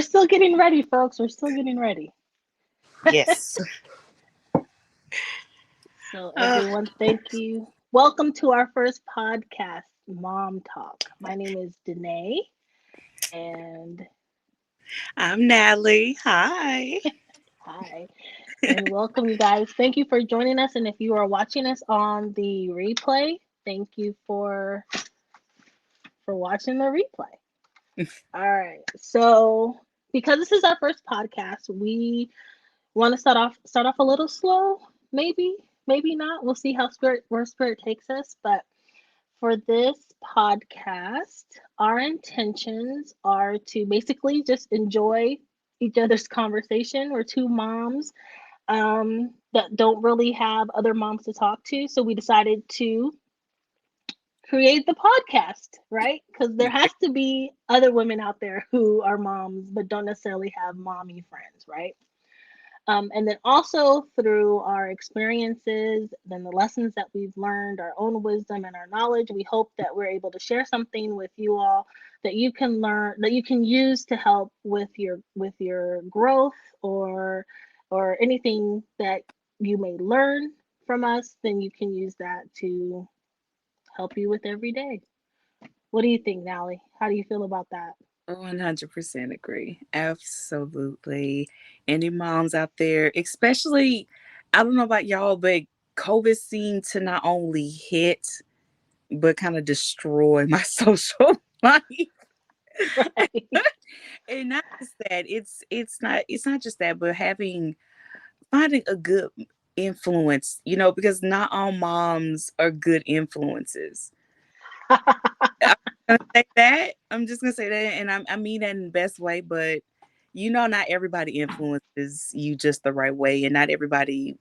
still getting ready, folks. We're still getting ready. Yes. So, Uh, everyone, thank you. Welcome to our first podcast, Mom Talk. My name is Denay, and I'm Natalie. Hi. hi, and welcome, you guys. Thank you for joining us. And if you are watching us on the replay, thank you for watching the replay. All right. So, because this is our first podcast, we want to start off a little slow, maybe, maybe not. We'll see how spirit takes us. But for this podcast, our intentions are to basically just enjoy each other's conversation. We're two moms that don't really have other moms to talk to, so we decided to create the podcast, right? Because there has to be other women out there who are moms but don't necessarily have mommy friends, right? And then also through our experiences, then the lessons that we've learned, our own wisdom and our knowledge, we hope that we're able to share something with you all that you can learn, that you can use to help with your growth or anything that you may learn from us. Then you can use that to help you with every day. What do you think, Nally? How do you feel about that? 100% agree. Absolutely. Any moms out there, especially, I don't know about y'all, but COVID seemed to not only hit, but kind of destroy my social life. Right. And not just that, it's not just that, but finding a good influence, because not all moms are good influences. I'm gonna say that. I'm just gonna say that, and I mean that in the best way. But not everybody influences you just the right way, and not everybody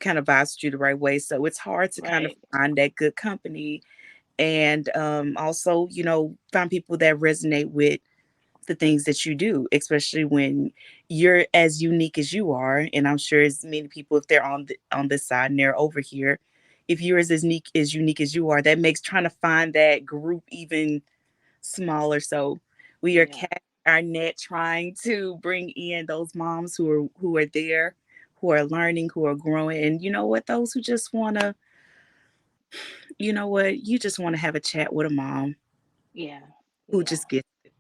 kind of vibes you the right way. So it's hard to kind of Right. find that good company, and also find people that resonate with the things that you do, especially when you're as unique as you are. And I'm sure as many people, if they're on this side and they're over here, if you're as unique as you are, that makes trying to find that group even smaller. So we are Yeah. casting our net, trying to bring in those moms who are there, who are learning, who are growing, and you know what, those who just wanna, you just want to have a chat with a mom Yeah. who Yeah. just gets it.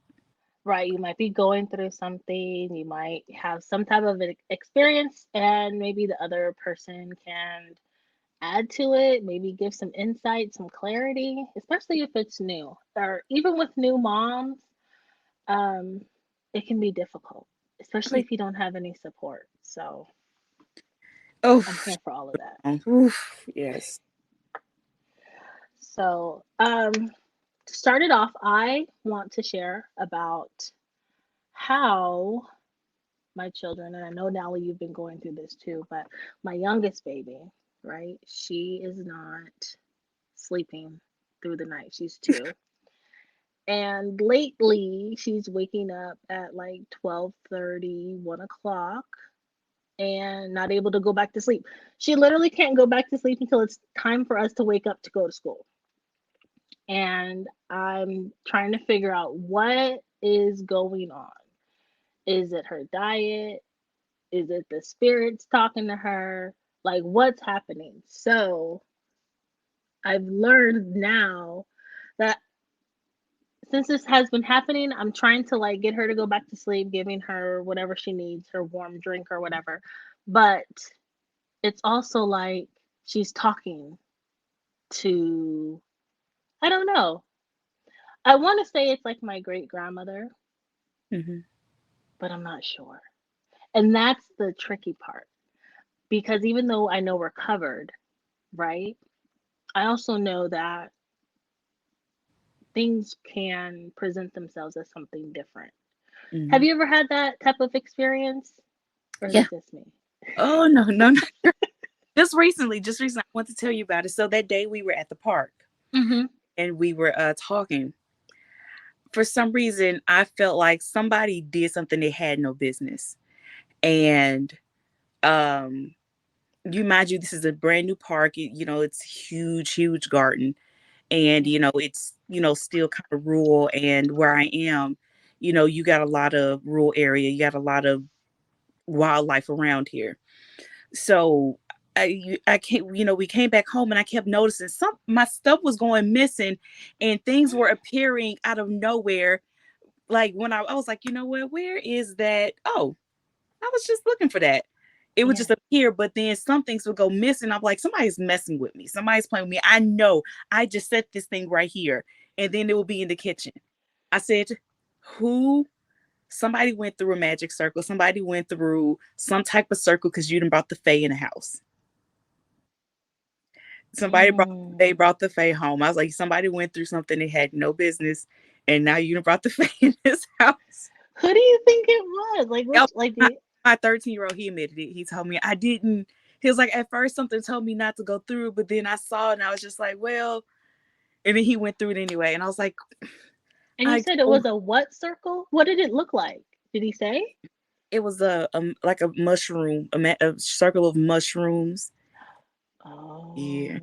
Right. You might be going through something, you might have some type of experience, and maybe the other person can add to it, maybe give some insight, some clarity, especially if it's new. Or even with new moms, um, it can be difficult, Oh, especially yeah. if you don't have any support. So Oh, I'm here for all of that. oof, yes. So, to start it off, I want to share about how my children, and I know Nally, you've been going through this too, but my youngest baby, right? She is not sleeping through the night. She's 2. And lately she's waking up at like 12:30, 1 o'clock, and not able to go back to sleep. She literally can't go back to sleep until it's time for us to wake up to go to school. And I'm trying to figure out what is going on. Is it her diet? Is it the spirits talking to her? Like, what's happening? So I've learned now that since this has been happening, I'm trying to like get her to go back to sleep, giving her whatever she needs, her warm drink or whatever. But it's also like she's talking to, I don't know. I want to say it's like my great grandmother, Hmm. but I'm not sure. And that's the tricky part because even though I know we're covered, right? I also know that things can present themselves as something different. Have Hmm. you ever had that type of experience? Or is Yeah. it just me? Oh, no, no, no. Just recently, I want to tell you about it. So that day we were at the park Mm-hmm. and we were talking. For some reason, I felt like somebody did something they had no business. And um, you mind you, this is a brand new park. It's huge, huge garden, and Yeah. it's still kind of rural. And where I am, You got a lot of rural area, you got a lot of wildlife around here. So I came, we came back home and I kept noticing some my stuff was going missing and things were appearing out of nowhere. Like when I was like, you know what, where is that? Oh, I was just looking for that. It would Yeah. just appear, but then some things would go missing. I'm like, somebody's messing with me. Somebody's playing with me. I know I just set this thing right here. And then it will be in the kitchen. I said, who? Somebody went through a magic circle. Somebody went through some type of circle because you done brought the fae in the house. Somebody brought Mm. they brought the fae home. I was like, somebody went through something they had no business, and now you done brought the fae in this house. Who do you think it was? Like Oh, which like my the 13-year-old, he admitted it. He told me I didn't. He was like, at first something told me not to go through, but then I saw it and I was just like, well, and then he went through it anyway. And I was like, and you I said it told was a what circle? What did it look like? Did he say? it was a like a mushroom, a circle of mushrooms. Yeah. Oh. It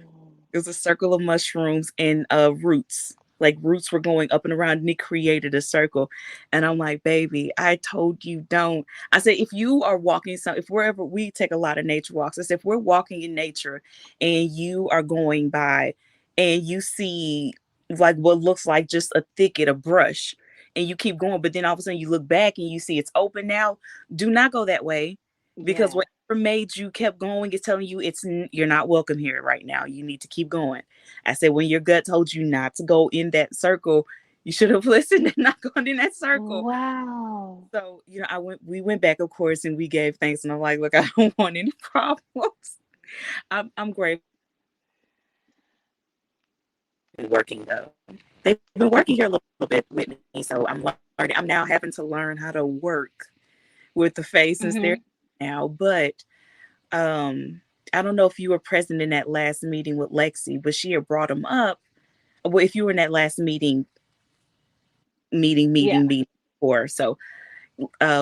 was a circle of mushrooms and roots. Like roots were going up and around, and it created a circle. And I'm like, baby, I told you don't. I said, if you are walking, if wherever we take a lot of nature walks, I said, if we're walking in nature and you are going by and you see like what looks like just a thicket, a brush, and you keep going, but then all of a sudden you look back and you see it's open now, do not go that way because Yeah. whatever made you kept going is telling you you're not welcome here right now. You need to keep going. I said, when your gut told you not to go in that circle, you should have listened and not gone in that circle. Wow. So, we went back, of course, and we gave thanks. And I'm like, look, I don't want any problems. I'm grateful for working though. They've been working here a little bit with me, so I'm learning. I'm now having to learn how to work with the face since they're Mhm. now. But um, I don't know if you were present in that last meeting with Lexi, but she had brought them up. Well, if you were in that last Yeah. meeting before. So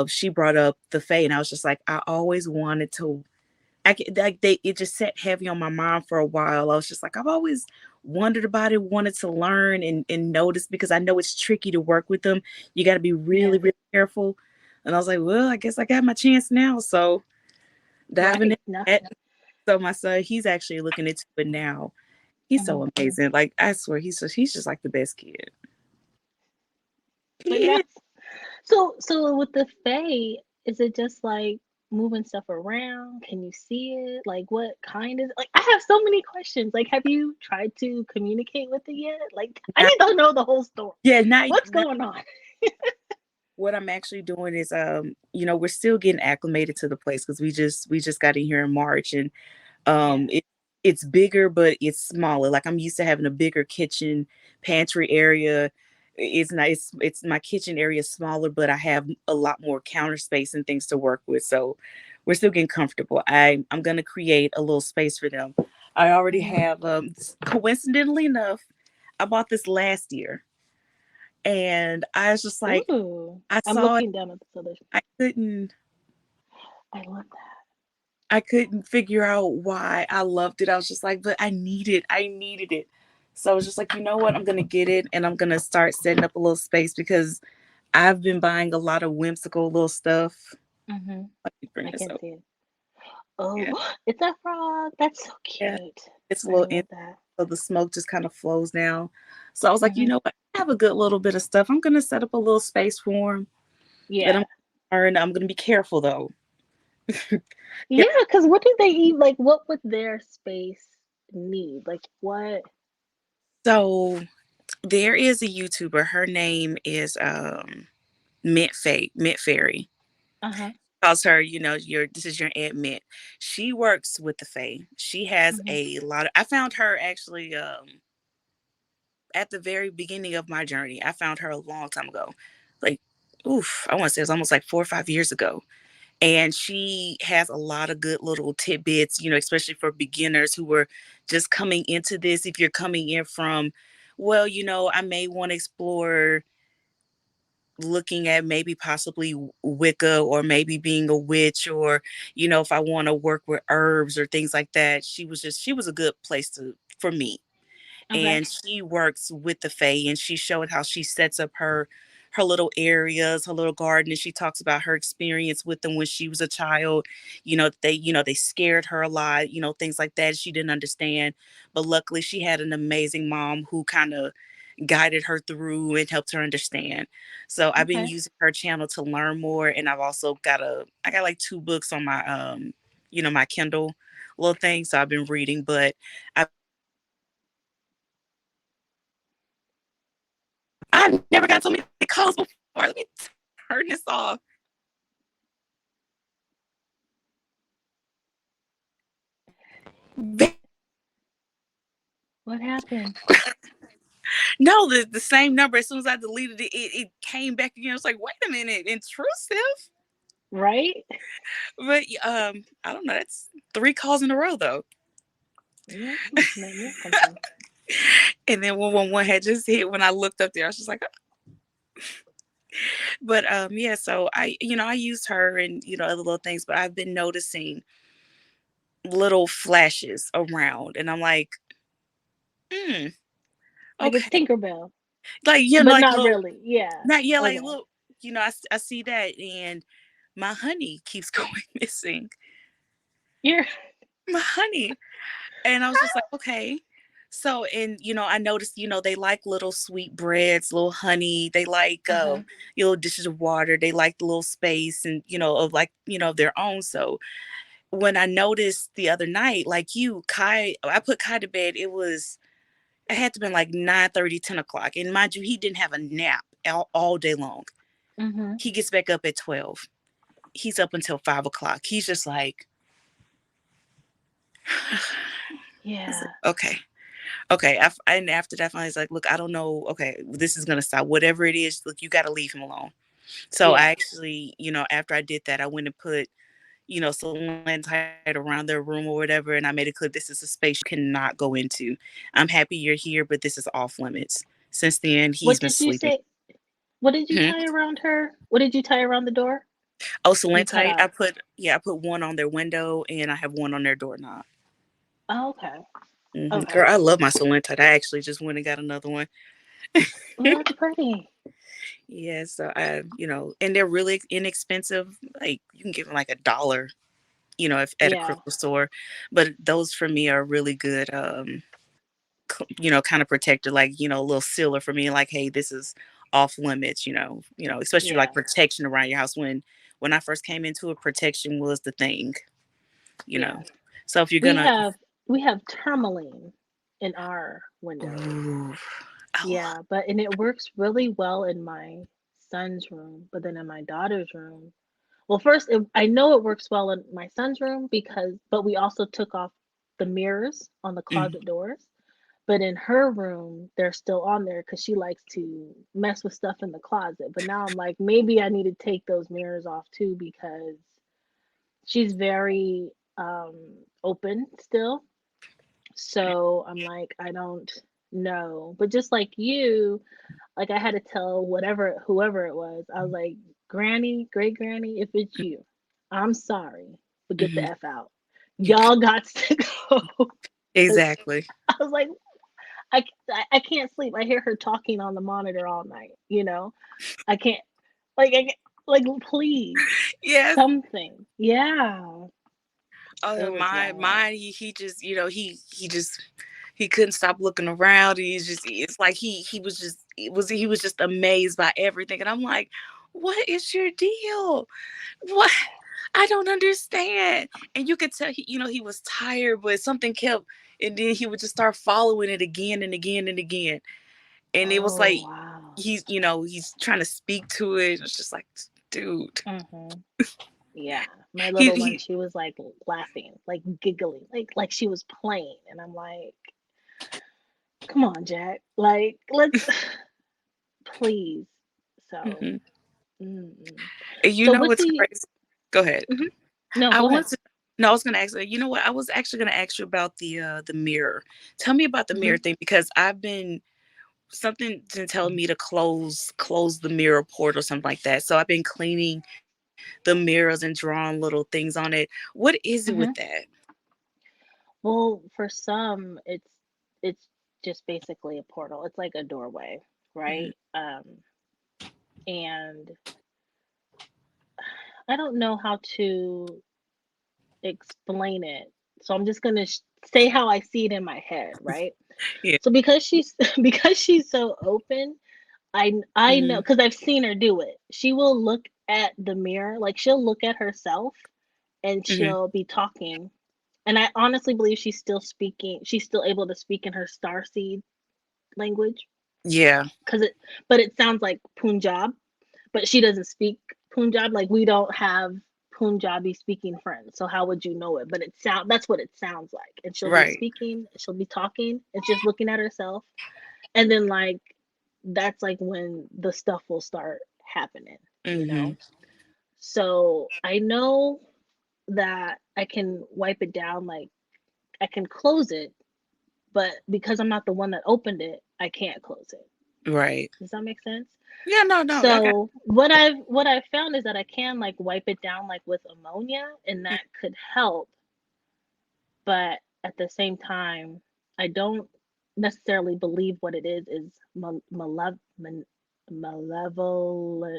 she brought up the Fae, and I was just like, I always wanted to. Like it just sat heavy on my mind for a while. I was just like, I've always wondered about it, wanted to learn and notice because I know it's tricky to work with them. You got to be Yeah. really, really careful. And I was like, well, I guess I got my chance now. So diving Right. in No. that. So my son, he's actually looking into it now. He's Mhm. so amazing. Like I swear, he's just like the best kid. But He now is. so with the Fae, is it just like moving stuff around? Can you see it? Like what kind is like I have so many questions. Like have you tried to communicate with it yet? Like I Now, need to know the whole story. yeah, now, What's now going on? what I'm actually doing is we're still getting acclimated to the place because we just got in here in March and Yeah. it's bigger but it's smaller. Like I'm used to having a bigger kitchen pantry area. It's nice. It's my kitchen area is smaller, but I have a lot more counter space and things to work with. So we're still getting comfortable. I'm gonna create a little space for them. I already Mhm. have coincidentally enough, I bought this last year and I was just like Ooh. I I'm saw it. looking down at this other. I couldn't I love that. I couldn't figure out why I loved it. I was just like, but I needed it. So I was just like, you know what? I'm gonna get it and I'm gonna start setting up a little space because I've been buying a lot of whimsical little stuff. Mhm. Let me bring I this can up. see it. Oh, Yeah, it's a frog. That's so yeah. cute. It's a I little love that. so the smoke just kind of flows down. So I was like, you Mhm. know what? I have a good little bit of stuff. I'm gonna set up a little space for him. That Yeah. I'm gonna be careful though. Yeah. Yeah, because what do they eat? Like, what would their space need? Like, what? So there is a YouTuber. Her name is Mint Fairy. Uh-huh. Calls her, your this is your Aunt Mint. She works with the Fae. She has Hmm. a lot of I found her actually at the very beginning of my journey. I found her a long time ago. Like, oof, I want to say it's almost like 4 or 5 years ago. And she has a lot of good little tidbits, especially for beginners who were just coming into this. If you're coming in from, well, I may want to explore looking at maybe possibly Wicca or maybe being a witch or if I want to work with herbs or things like that. She was a good place to for me. Okay. And she works with the Fae and she showed how she sets up her little areas, her little garden, and she talks about her experience with them when she was a child. They scared her a lot, things like that. She didn't understand, but luckily she had an amazing mom who kind of guided her through and helped her understand. So I've been Okay. using her channel to learn more, and I got like two books on my my Kindle little thing. So I've been reading, but I've never got so many calls before. Let me turn this off. What happened? No, the same number. As soon as I deleted it, it came back again. I was like, wait a minute, intrusive. Right? But I don't know. That's three calls in a row though. Yeah. Maybe or something. And then one had just hit when I looked up there. I was just like, but yeah. So I used her and other little things, but I've been noticing little flashes around, and I'm like, hmm, Like it's okay, Tinkerbell, like but like not little, really. Yeah. not yeah, like Okay. little. I see that, and my honey keeps going missing. You're. My honey. And I was just like, okay. So, and I noticed, they like little sweet breads, little honey. They like, Uh-huh. dishes of water. They like the little space and, of like, of their own. So when I noticed the other night, like Kai, I put Kai to bed. It had to been like 9:30, 10 o'clock. And mind you, he didn't have a nap all day long. Mhm. He gets back up at 12. He's up until 5 o'clock. He's just like, I was Yeah. like, okay. Okay. And after that, I was like, look, I don't know. Okay, this is gonna stop. Whatever it is, look, you got to leave him alone. So I Yeah. actually, after I did that, I went and put, Solanite around their room or whatever, and I made it clear this is a space you cannot go into. I'm happy you're here, but this is off limits. Since then, he's What been did you sleeping. say? What did you Hmm. tie around her? What did you tie around the door? Oh, You cut Solanite. out. I put one on their window, and I have one on their doorknob. Oh, okay. Girl, Okay. I love my Solanite. I actually just went and got another one. Well, that's pretty. Yeah, so and they're really inexpensive. Like you can give them like $1, if at a Yeah. crystal store. But those for me are really good. Kind of protector, like a little sealer for me. Like, hey, this is off limits. Especially like Yeah. protection around your house. When I first came into it, protection was the thing. You Yeah. know, so if you're We gonna, have we have tourmaline in our windows. ooh, I love. Yeah, but and it works really well in my son's room, but then in my daughter's room. Well, first, I know it works well in my son's room but we also took off the mirrors on the Mhm. closet doors. But in her room, they're still on there because she likes to mess with stuff in the closet. But now I'm like, maybe I need to take those mirrors off too because she's very open still. So I'm like, I don't know. But just like you, like I had to tell whoever it was, I was like, Granny, great granny, if it's you, I'm sorry, but get the Mhm. F out. Y'all got to go. 'Cause Exactly. I was like, I can't sleep. I hear her talking on the monitor all night, you know? I can't, I can't, like, please, Yes. something. Yeah, it Oh was wild. my, he just, he couldn't stop looking around. It's like he was just, he was just amazed by everything. And I'm like, what is your deal? What? I don't understand. And you could tell he was tired, but something kept, and then he would just start following it again and again and again. And it was Oh, like, wow. he's trying to speak to it. It's just like, dude, Hmm. Yeah, my he, little one, he, she was like laughing, like giggling, like she was playing, and I'm like, come on, Jack, like let's please. So, mhm. mm-mm. And So what what's do you? crazy? Go ahead. Mhm. No, I go ahead. want to. No, I was gonna ask. You know what? I was actually gonna ask you about the mirror. Tell me about the Hmm. mirror thing because I've been been telling me to close the mirror port or something like that. So I've been cleaning the mirrors and drawing little things on it. What is it with Hmm. that? Well, for some, it's just basically a portal. It's like a doorway, Hmm. right? and I don't know how to explain it. So I'm just going to say how I see it in my head, right? Yeah. So because she's because she's so open, I know Hmm. because I've seen her do it. She will look at the mirror, like she'll look at herself and Hmm. she'll be talking. And I honestly believe she's still speaking. She's still able to speak in her starseed language Yeah. because but it sounds like Punjab, but she doesn't speak Punjab. Like we don't have Punjabi speaking friends, so how would you know it? But that's what it sounds like. And she'll be Right. speaking, she'll be talking, and just looking at herself, and then like that's like when the stuff will start happening, you Hmm. know. So I know that I can wipe it down, like I can close it, but because I'm not the one that opened it, I can't close it. Right. Does that make sense? Yeah. No. No. I got. So what I've found is that I can like wipe it down like with ammonia, and that could help, but at the same time, I don't necessarily believe what it is malevolent.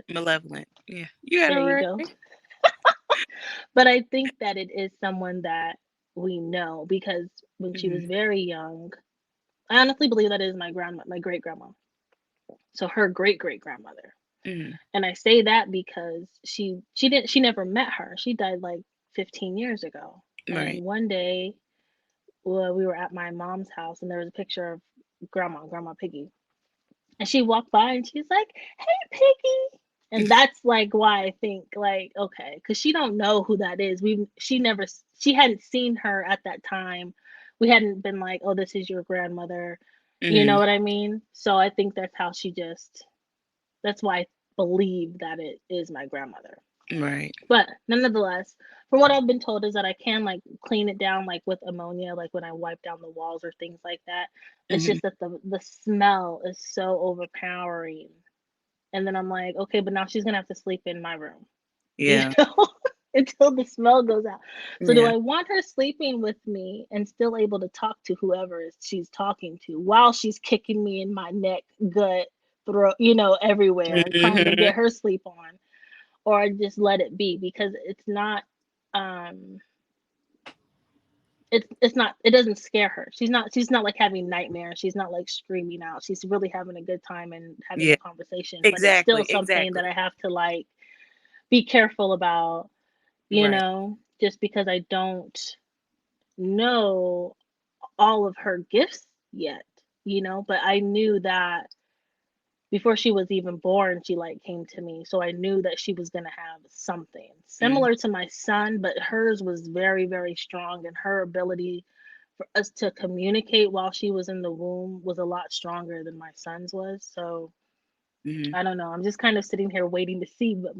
Malevolent. Yeah. You got it There you right. go. But I think that it is someone that we know because when she Hmm. was very young, I honestly believe that is my great grandma. So her great great grandmother. Hmm. And I say that because she never met her. She died like 15 years ago. Right. And one day, well, we were at my mom's house and there was a picture of Grandma Piggy. And she walked by and she's like, "Hey, Piggy." And that's like why I think like okay, cuz she don't know who that is. She hadn't seen her at that time. We hadn't been like, "Oh, this is your grandmother." You know Hmm. what I mean? So I think that's why I believe that it is my grandmother. Right. But nonetheless, from what I've been told is that I can like clean it down like with ammonia, like when I wipe down the walls or things like that. It's Hmm. just that the smell is so overpowering. And then I'm like, okay, but now she's gonna have to sleep in my room, you Yeah. know, until the smell goes out. So do Yeah. I want her sleeping with me and still able to talk to whoever she's talking to while she's kicking me in my neck, gut, throat, everywhere, trying to Hmm. get her sleep on? Or I just let it be because um it doesn't scare her. She's not like having nightmares. She's not like screaming out. She's really having a good time and having a Yeah. conversation, but it's still Exactly. something that Exactly. I have to like be careful about, Right. just because I don't know all of her gifts yet, but I knew that before she was even born, she like came to me. So I knew that she was going to have something Hmm. similar to my son, but hers was very, very strong. And her ability for us to communicate while she was in the womb was a lot stronger than my son's was. So Hmm. I don't know. I'm just kind of sitting here waiting to see. But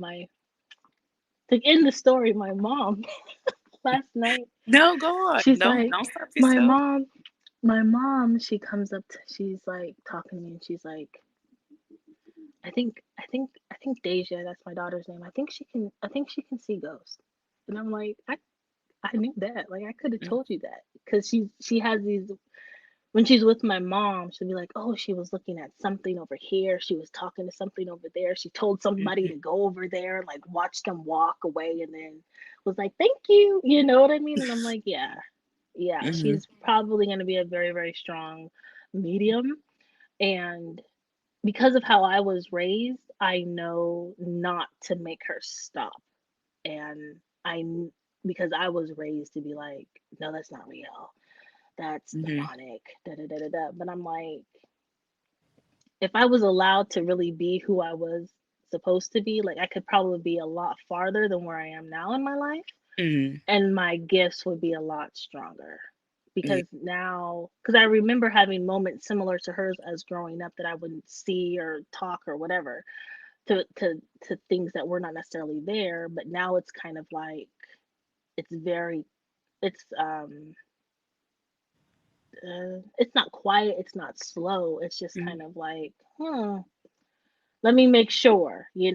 to end the story, my mom last night, No, go on. she's No, like, don't stop my yourself. mom, my mom, she comes up to, she's like talking to me and she's like, I think Deja, that's my daughter's name. I think she can see ghosts. And I'm like, I knew that. Like I could have Mm, told you that because she has these when she's with my mom, she'll be like, "Oh, she was looking at something over here. She was talking to something over there. She told somebody mhm. to go over there and like watch them walk away and then was like, "Thank you." You know what I mean? And I'm like, "Yeah. Yeah, Mhm. she's probably going to be a very, very strong medium." And because of how I was raised, I know not to make her stop. And because I was raised to be like, no, that's not real. That's Mhm. demonic. Da da da da da. But I'm like, if I was allowed to really be who I was supposed to be, like I could probably be a lot farther than where I am now in my life, Mhm. and my gifts would be a lot stronger. Yeah. Because I remember having moments similar to hers as growing up that I wouldn't see or talk or whatever to things that were not necessarily there, but now it's kind of like it's very it's it's not quiet, it's not slow, it's just Mhm. kind of like let me make sure, Yeah.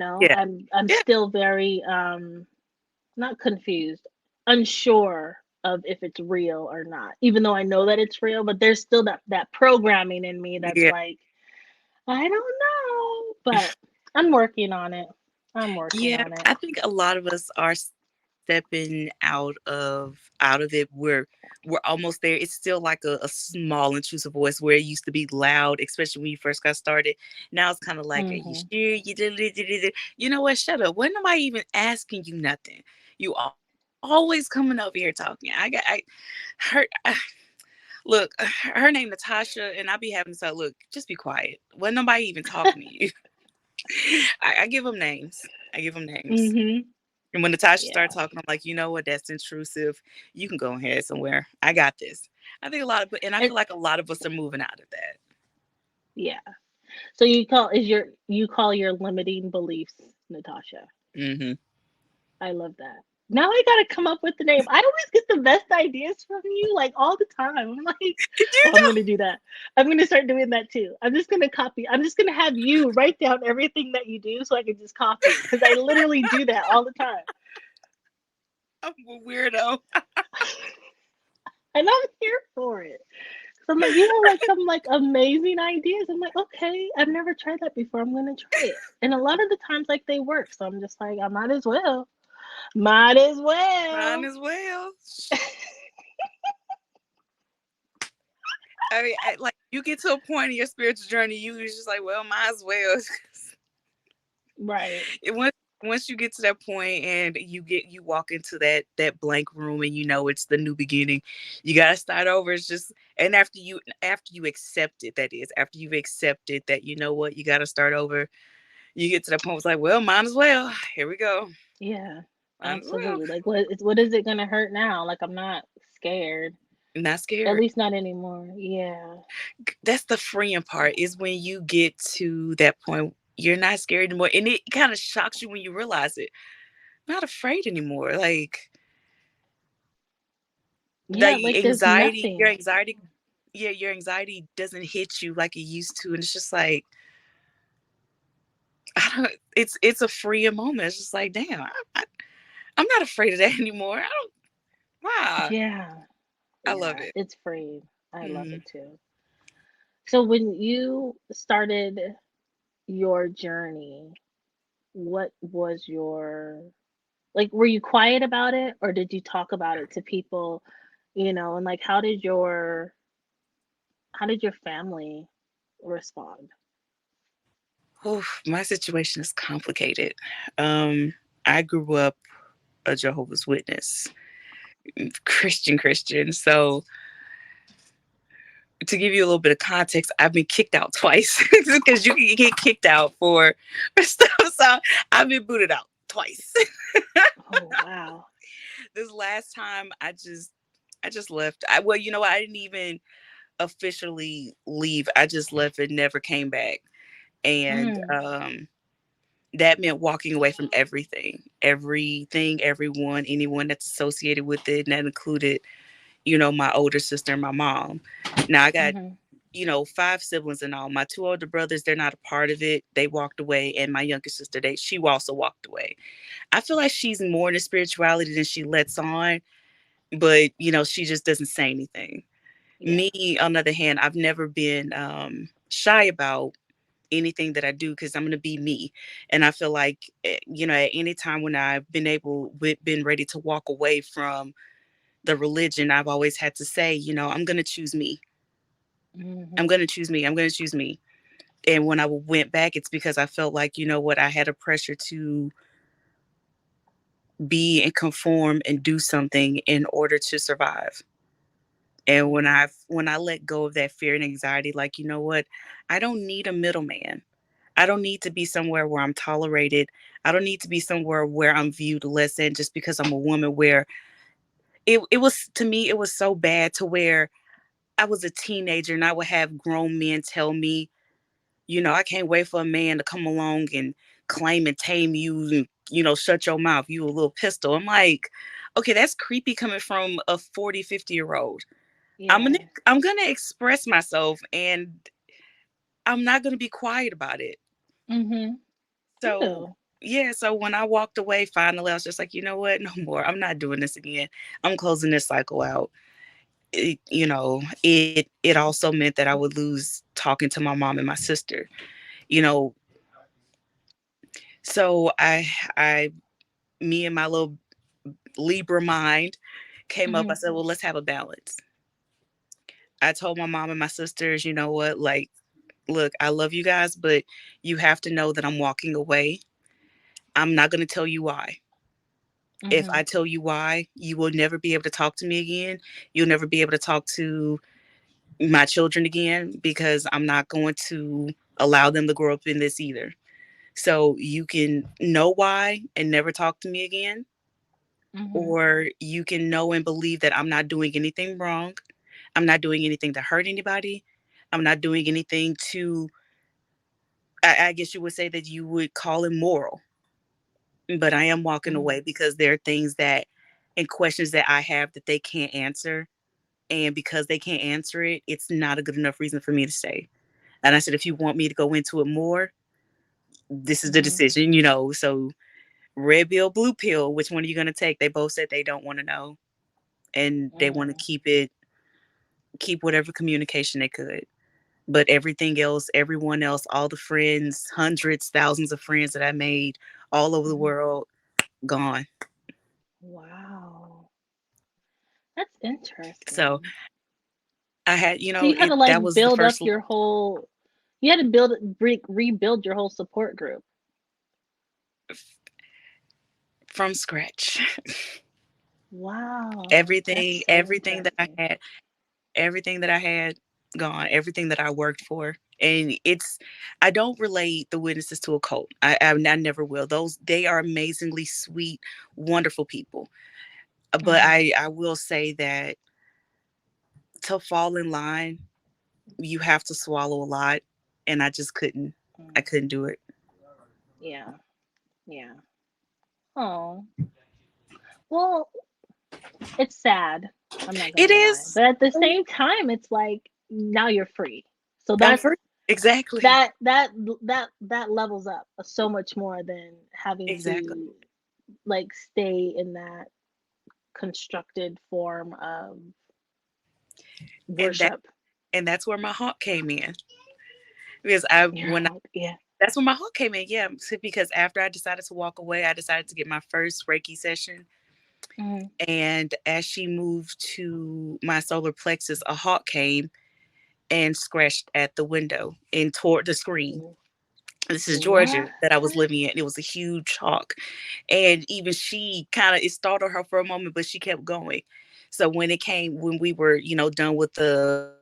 I'm Yeah. still very not confused, unsure of if it's real or not, even though I know that it's real, but there's still that programming in me that's Yeah. like I don't know, but I'm working on it. I'm working Yeah, on it. I think a lot of us are stepping out of it. We're almost there. It's still like a small intrusive voice where it used to be loud, especially when you first got started. Now it's kind of like, are you Hmm. sure you did it? You know what? Shut up. When am I even asking you nothing? You always coming over here talking. I her look, her name Natasha, and I be having to say, look, just be quiet. When nobody even talking to you. I give them names. I give them names. Hmm. And when Natasha started Yeah. talking, I'm like, you know what? That's intrusive. You can go ahead somewhere. I got this. I think a lot of, and I And feel like a lot of us are moving out of that. yeah. So you call your limiting beliefs, Natasha. Mm-hmm. I love that. Now I gotta come up with the name. I always get the best ideas from you, like all the time. I'm like, You oh, I'm know, gonna do that. I'm gonna start doing that too. I'm just gonna copy. I'm just gonna have you write down everything that you do so I can just copy it because I literally do that all the time. I'm a weirdo. And I'm here for it. So I'm like, you have like some like amazing ideas. I'm like, okay, I've never tried that before. I'm gonna try it. And a lot of the times like they work. So I'm just like, I might as well. Might as Mine well. as well. I mean, like you get to a point in your spiritual journey, you was just like, well, might as well. Right. it, once you get to that point and you walk into that blank room and you know it's the new beginning, you gotta start over. It's just and after you accept it, that is after you've accepted that you know what you gotta start over. You get to that point. It's like, well, might as well. Here we go. Yeah, Might as well. absolutely. Like, what is it gonna hurt now? Like, I'm not scared. Not At scared. least not anymore. Yeah. That's the freeing part. Is when you get to that point, you're not scared anymore, and it kind of shocks you when you realize it. I'm not afraid anymore. Like Yeah, like there's anxiety, your nothing. anxiety, yeah, your anxiety doesn't hit you like it used to, and it's just like I don't. It's a freeing moment. It's just like, damn, I'm not afraid of that anymore. I don't. Wow, Yeah. I love Yeah, it. it's free. I love Mm-hmm. it too. So when you started your journey, what was your like were you quiet about it or did you talk about it to people, and like how did your family respond? Oof, my situation is complicated. Um, I grew up a Jehovah's Witness, Christian. So to give you a little bit of context, I've been kicked out twice because you can get kicked out for stuff. So I've been booted out twice. Oh, wow. This last time, I just left. Well, you know what? I didn't even officially leave. I just left and never came back. And Mm. that meant walking away from everything, everyone, anyone that's associated with it. And that included, my older sister and my mom. Now I got, Mhm. 5 siblings in all. My 2 older brothers, they're not a part of it. They walked away. And my younger sister, she also walked away. I feel like she's more into spirituality than she lets on, but, she just doesn't say anything. Yeah. Me, on the other hand, I've never been shy about anything that I do because I'm going to be me. And I feel like, at any time when I've been ready to walk away from the religion, I've always had to say, I'm going to choose me. I'm Mhm. going to choose me. I'm going to choose me. And when I went back, it's because I felt like, what, I had a pressure to be and conform and do something in order to survive. And when Mhm. I let go of that fear and anxiety, like, you know what? I don't need a middleman. I don't need to be somewhere where I'm tolerated. I don't need to be somewhere where I'm viewed less than just because I'm a woman. Where it was, to me, it was so bad to where I was a teenager and I would have grown men tell me, I can't wait for a man to come along and claim and tame you and, shut your mouth. You a little pistol. I'm like, okay, that's creepy coming from a 40, 50-year old. I'm gonna Yeah. I'm gonna express myself and I'm not gonna be quiet about it. Mhm. So Ew. yeah, so when I walked away finally, I was just like, you know what? No more. I'm not doing this again. I'm closing this cycle out. It also meant that I would lose talking to my mom and my sister. You know, So I, me and my little Libra mind came up. I Mhm. said, well, let's have a balance. I told my mom and my sisters, you know what, like, look, I love you guys, but you have to know that I'm walking away. I'm not going to tell you why. If I Mhm. tell you why, you will never be able to talk to me again. You'll never be able to talk to my children again because I'm not going to allow them to grow up in this either. So you can know why and never talk to me again, Mhm. or you can know and believe that I'm not doing anything wrong. I'm not doing anything to hurt anybody. I'm not doing anything to, I guess you would say that you would call immoral, but I am walking Mhm. away because there are things that and questions that I have that they can't answer. And because they can't answer it, it's not a good enough reason for me to stay. And I said, if you want me to go into it more, this is the Mhm. decision, you know. So red pill, blue pill, which one are you going to take? They both said they don't want to know. And they want to Mm. keep whatever communication they could. But everything else, everyone else, all the friends, hundreds, thousands of friends that I made all over the Mhm. world, gone. Wow. That's So interesting. I had, So you had to that like was the build up first your whole you had to rebuild your whole support group. from scratch. Wow, that's everything, so everything that I interesting. had, everything that I had gone, everything that I worked for. And I don't relate the witnesses to a cult. I never will. They are amazingly sweet, wonderful people. But Mhm. I will say that to fall in line, you have to swallow a lot. And I just couldn't, I Mm. couldn't do it. Yeah. Yeah. Oh. Well, it's sad. I'm not It gonna lie. is. But at the same time, it's like now you're free. So I'm that's free. Exactly. that levels up so much more than having Exactly. to like stay in that constructed form of And that worship. and that's where my hawk came in. Because I Your when heart, yeah. That's when my heart came in. Yeah, because after I decided to walk away, I decided to get my first Reiki session. Mm. And as she moved to my solar plexus, a hawk came and scratched at the window and toward the screen. This is What? Georgia that I was living in. It was a huge hawk. And even she kind of, it startled her for a moment, but she kept going. So when we were, done with the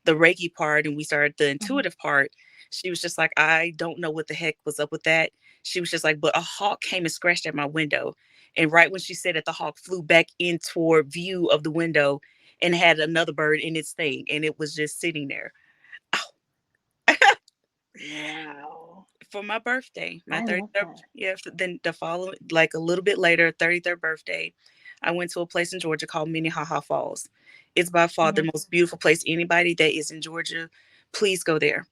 Reiki part and we started the intuitive Hmm. part, she was just like, I don't know what the heck was up with that. She was just like, but a hawk came and scratched at my window. And right when she said it, the hawk flew back in toward view of the window and had another bird in its thing. And it was just sitting there. Wow. For my birthday, my I love 33rd, that. yeah, then the following, like a little bit later, 33rd birthday, I went to a place in Georgia called Minnehaha Falls. It's by far the Hmm. most beautiful place. Anybody that is in Georgia, please go there.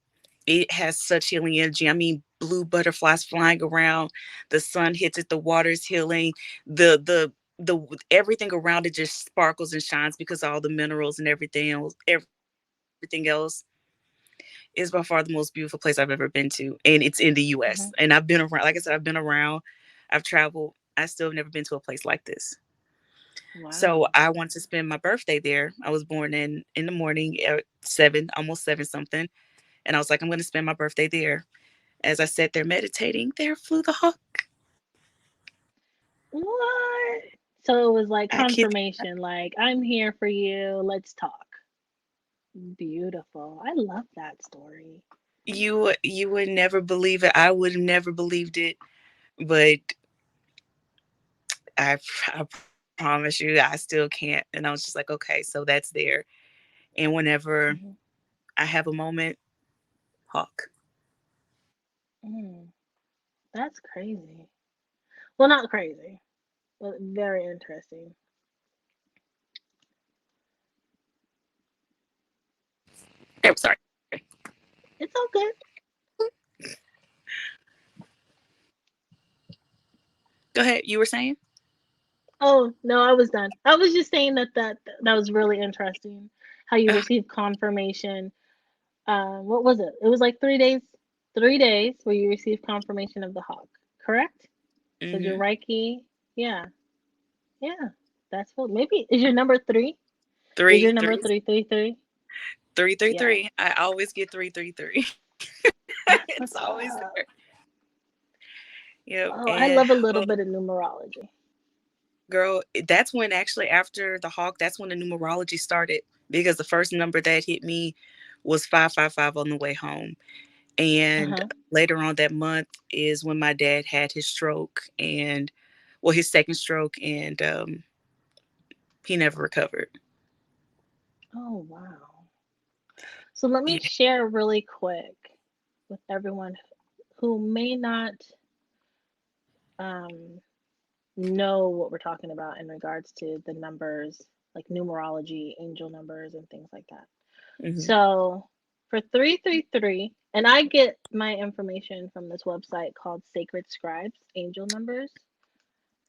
It has such healing energy. I mean, blue butterflies flying around. The sun hits it. The water is healing. The everything around it just sparkles and shines because all the minerals and everything else is by far the most beautiful place I've ever been to, and it's in the U.S. And I've been Hmm. around. Like I said, I've been around. I've traveled. I still have never been to a place like this. So I Wow. wanted to spend my birthday there. I was born in the morning at 7, almost 7 something, and I was like, I'm going to spend my birthday there. As I sat there meditating, there flew the hawk. What? So it was like I kid. confirmation, like, I'm here for you. Let's talk. Beautiful. I love that story. You would never believe it. I would have never believed it, but I promise you, I still can't. And I was just like, okay, so that's there. And whenever Hmm. I have a moment, hawk. Mm, that's crazy. Well, not crazy, but very interesting. Oh, sorry. It's all good. Go ahead. You were saying? Oh, no, I was done. I was just saying that was really interesting how you Uh, received confirmation. What was it? It was like 3 days. 3 days where you receive confirmation of the hawk. Correct? Because your Mm-hmm. right key, yeah, yeah. That's what. Maybe is your number three? Is your Three, number three, 333? three, three, Yeah. three. I always get 333. That's It's what's always up. there. Yep. Oh, I And love a little bit of numerology. girl, that's when actually after the hawk, that's when the numerology started because the first number that hit me was 555 on the way home. Uh And huh. later on that month is when my dad had his stroke and, well, his second stroke, and he never recovered. Oh wow. So let me Yeah. share really quick with everyone who may not um, know what we're talking about in regards to the numbers, like numerology, angel numbers, and things like that. Hmm. So for 333, and I get my information from this website called Sacred Scribes, Angel Numbers.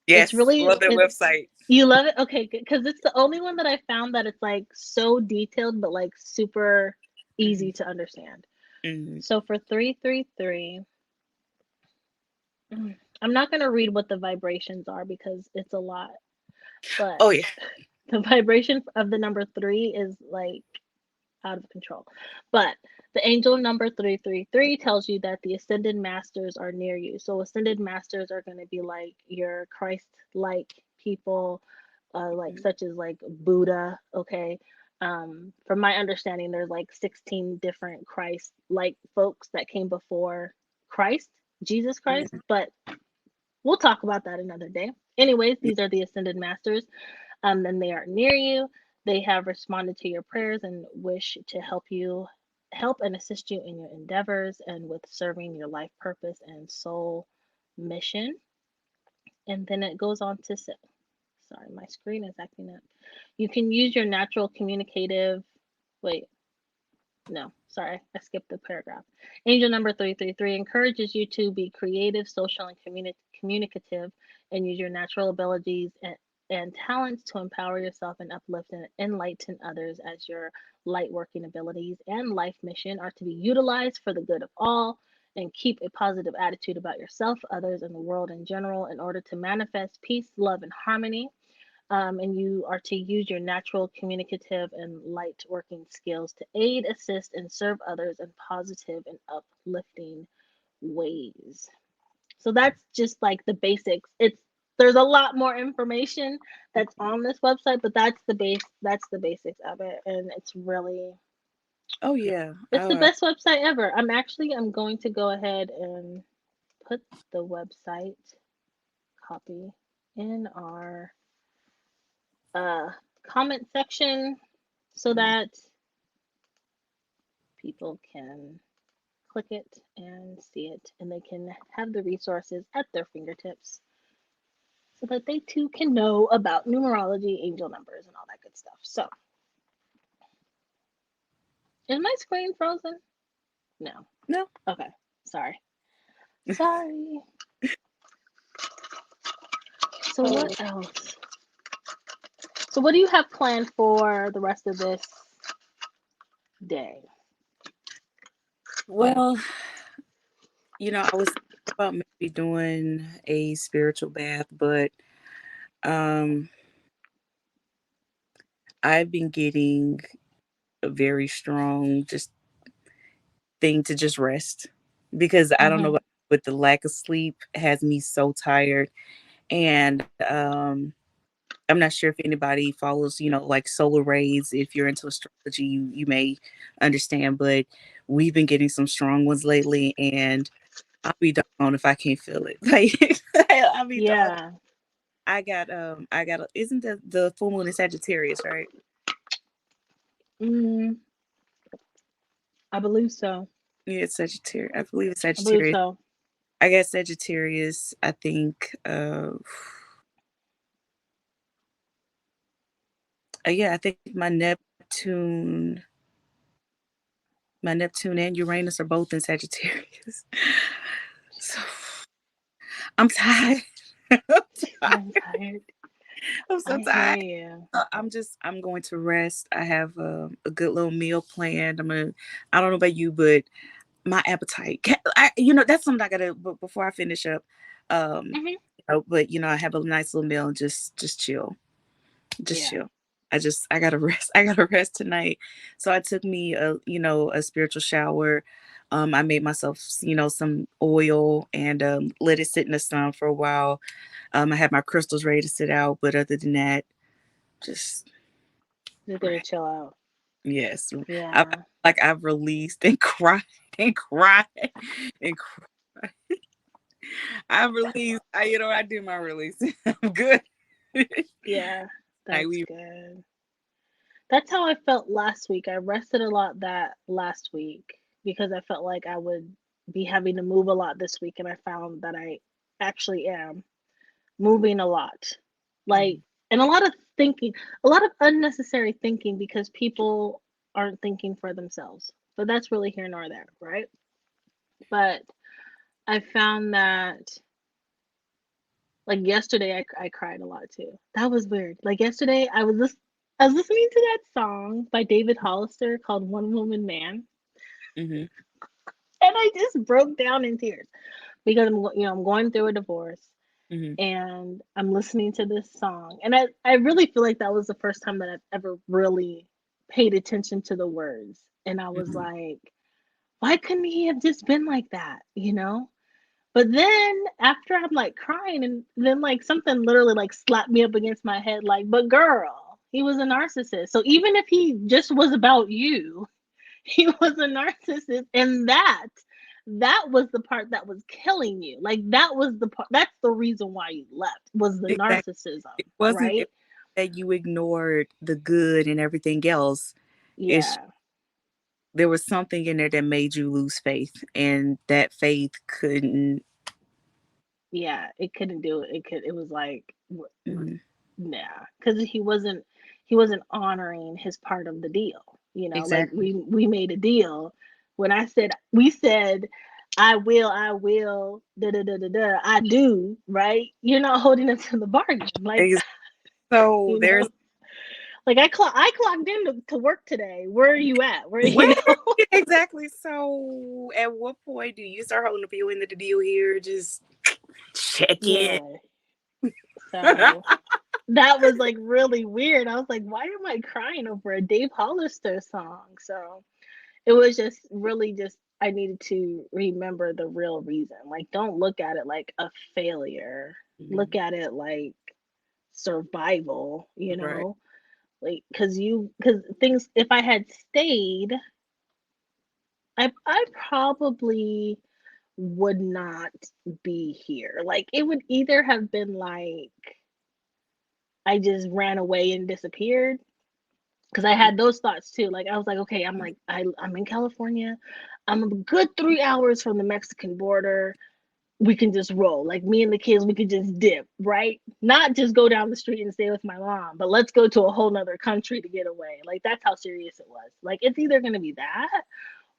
It's Yes, love really that it. website. You love it? Okay, because it's the only one that I found that it's like so detailed but like super Hmm. easy to understand. Hmm. So for 333, I'm not going to read what the vibrations are because it's a lot, but Oh yeah. the vibration of the number 3 is like out of control. But the angel number 333 tells you that the ascended masters are near you. So ascended masters are going to be like your Christ like people, like Mhm. such as like Buddha, okay? From my understanding, there's like 16 different Christ like folks that came before Christ, Jesus Christ, Mhm. but we'll talk about that another day. Anyways, these are the ascended masters. And they are near you. They have responded to your prayers and wish to help and assist you in your endeavors and with serving your life purpose and soul mission. And then it goes on to say, sorry, my screen is acting up. You can use your natural communicative, wait, no, sorry, I skipped the paragraph. Angel number 333 encourages you to be creative, social, and communicative and use your natural abilities and talents to empower yourself and uplift and enlighten others as your light working abilities and life mission are to be utilized for the good of all and keep a positive attitude about yourself, others, and the world in general in order to manifest peace, love, and harmony, and you are to use your natural communicative and light working skills to aid, assist, and serve others in positive and uplifting ways. So that's just like the basics. There's a lot more information that's on this website, but that's the basics of it, and Oh yeah. it's the best website ever. I'm going to go ahead and put the website copy in our uh comment section so that people can click it and see it and they can have the resources at their fingertips so that they too can know about numerology, angel numbers, and all that good stuff. So, is my screen frozen? No. No. Okay. Sorry. Sorry. So, Oh, what else? So, what do you have planned for the rest of this day? well, I was thinking about maybe doing a spiritual bath, but um, I've been getting a very strong just thing to just rest because I don't know, Mm-hmm. but the lack of sleep has me so tired. And I'm not sure if anybody follows, like solar rays. If you're into astrology, you may understand, but we've been getting some strong ones lately, and I'll be doggone if I can't feel it. Like I'll be dog. Yeah. Isn't the full moon in Sagittarius, right? Mm, I believe so. Yeah, it's Sagittarius. I believe it's I believe Sagittarius. so. I got Sagittarius. I think. Yeah, I think my Neptune and Uranus are both in Sagittarius. So I'm tired. I'm tired. I'm tired. I'm so I hear tired. you. I'm going to rest. I have a good little meal planned. I don't know about you, but my appetite. That's something I gotta. But before I finish up, um, Hmm. but I have a nice little meal and just chill, just Yeah. chill. I gotta rest. I gotta rest tonight. So I took me a spiritual shower. I made myself some oil and let it sit in the sun for a while. I had my crystals ready to sit out, but other than that, just Just gonna rest. chill out. Yes, I Yeah. like I've released and cried and cried and cried. I released. I did my release. I'm good. Yeah. Like That's we. good. That's how I felt last week. I rested a lot that last week because I felt like I would be having to move a lot this week, and I found that I actually am moving a lot. Like, Mhm. and a lot of thinking, a lot of unnecessary thinking because people aren't thinking for themselves. But that's really here nor there, right? But I found that, like yesterday, I cried a lot too. That was weird. Like yesterday, I was listening to that song by David Hollister called "One Woman Man," Mhm. and I just broke down in tears because I'm going through a divorce, Mhm. and I'm listening to this song, and I really feel like that was the first time that I've ever really paid attention to the words, and I was Mhm. like, why couldn't he have just been like that? But then after I'm like crying, and then like something literally like slapped me up against my head, like, but girl, he was a narcissist. So even if he just was about you, he was a narcissist, and that was the part that was killing you. Like that was the part. That's the reason why you left, was the Exactly. narcissism, It right? that you ignored the good and everything else. It's Yeah, There was something in there that made you lose faith, and that faith couldn't. yeah. It couldn't do it. It could. It was like, Mhm. nah, because he wasn't honoring his part of the deal. Like Exactly. we made a deal. When we said, I will, da da da da da, I do, right? You're not holding us to the bargain, like Ex- So you there's know, like I clocked in to work today. Where are you at? Where where you know? exactly. So at what point do you start holding up your end of the deal here? Just check in. Yeah. So that was like really weird. I was like, why am I crying over a Dave Hollister song? So it was just really just I needed to remember the real reason. Like, don't look at it like a failure. Look Mhm. at it like survival, Right. like because things, if I had stayed, I probably would not be here. Like, it would either have been like I just ran away and disappeared, because I had those thoughts too. Like, I was like, okay, I'm in California. I'm a good 3 hours from the Mexican border. We can just roll. Like, me and the kids, we could just dip, right? Not just go down the street and stay with my mom, but let's go to a whole nother country to get away. Like, that's how serious it was. Like, it's either gonna be that,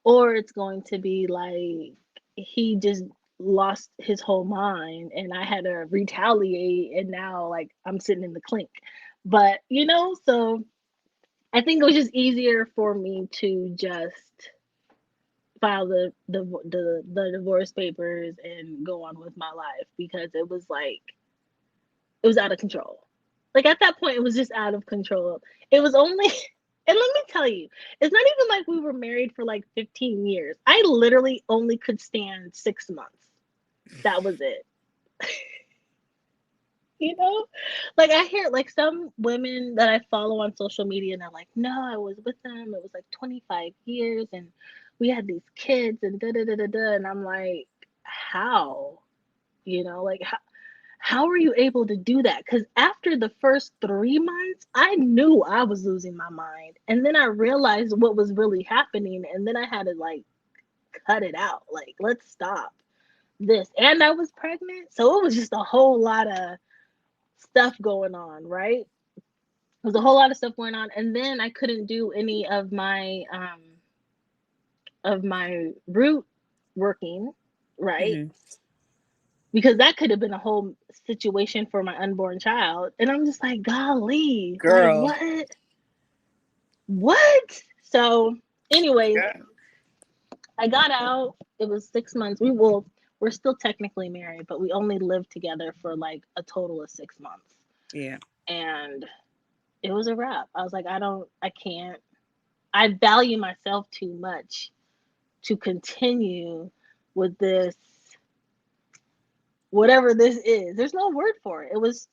or it's going to be like he just lost his whole mind and I had to retaliate, and now like I'm sitting in the clink. But so I think it was just easier for me to just file the divorce papers and go on with my life, because it was like it was out of control. Like, at that point, it was just out of control. It was only, and let me tell you, it's not even like we were married for like 15 years. I literally only could stand 6 months. That was it. You know, like I hear like some women that I follow on social media, and they're like, no, I was with them. It was like 25 years, and we had these kids, and da da da da da. And I'm like, how? Like, how are you able to do that? Because after the first 3 months, I knew I was losing my mind. And then I realized what was really happening. And then I had to like cut it out. Like, let's stop this. And I was pregnant. So it was just a whole lot of stuff going on, right? It was a whole lot of stuff going on. And then I couldn't do any of my root working, right? Hmm. Because that could have been a whole situation for my unborn child. And I'm just like, golly, like, Girl. what? So, anyways, Yeah. I got out. It was 6 months. We're still technically married, but we only lived together for like a total of 6 months. Yeah. And it was a wrap. I was like, I can't, I value myself too much to continue with this, whatever this is. There's no word for it. It was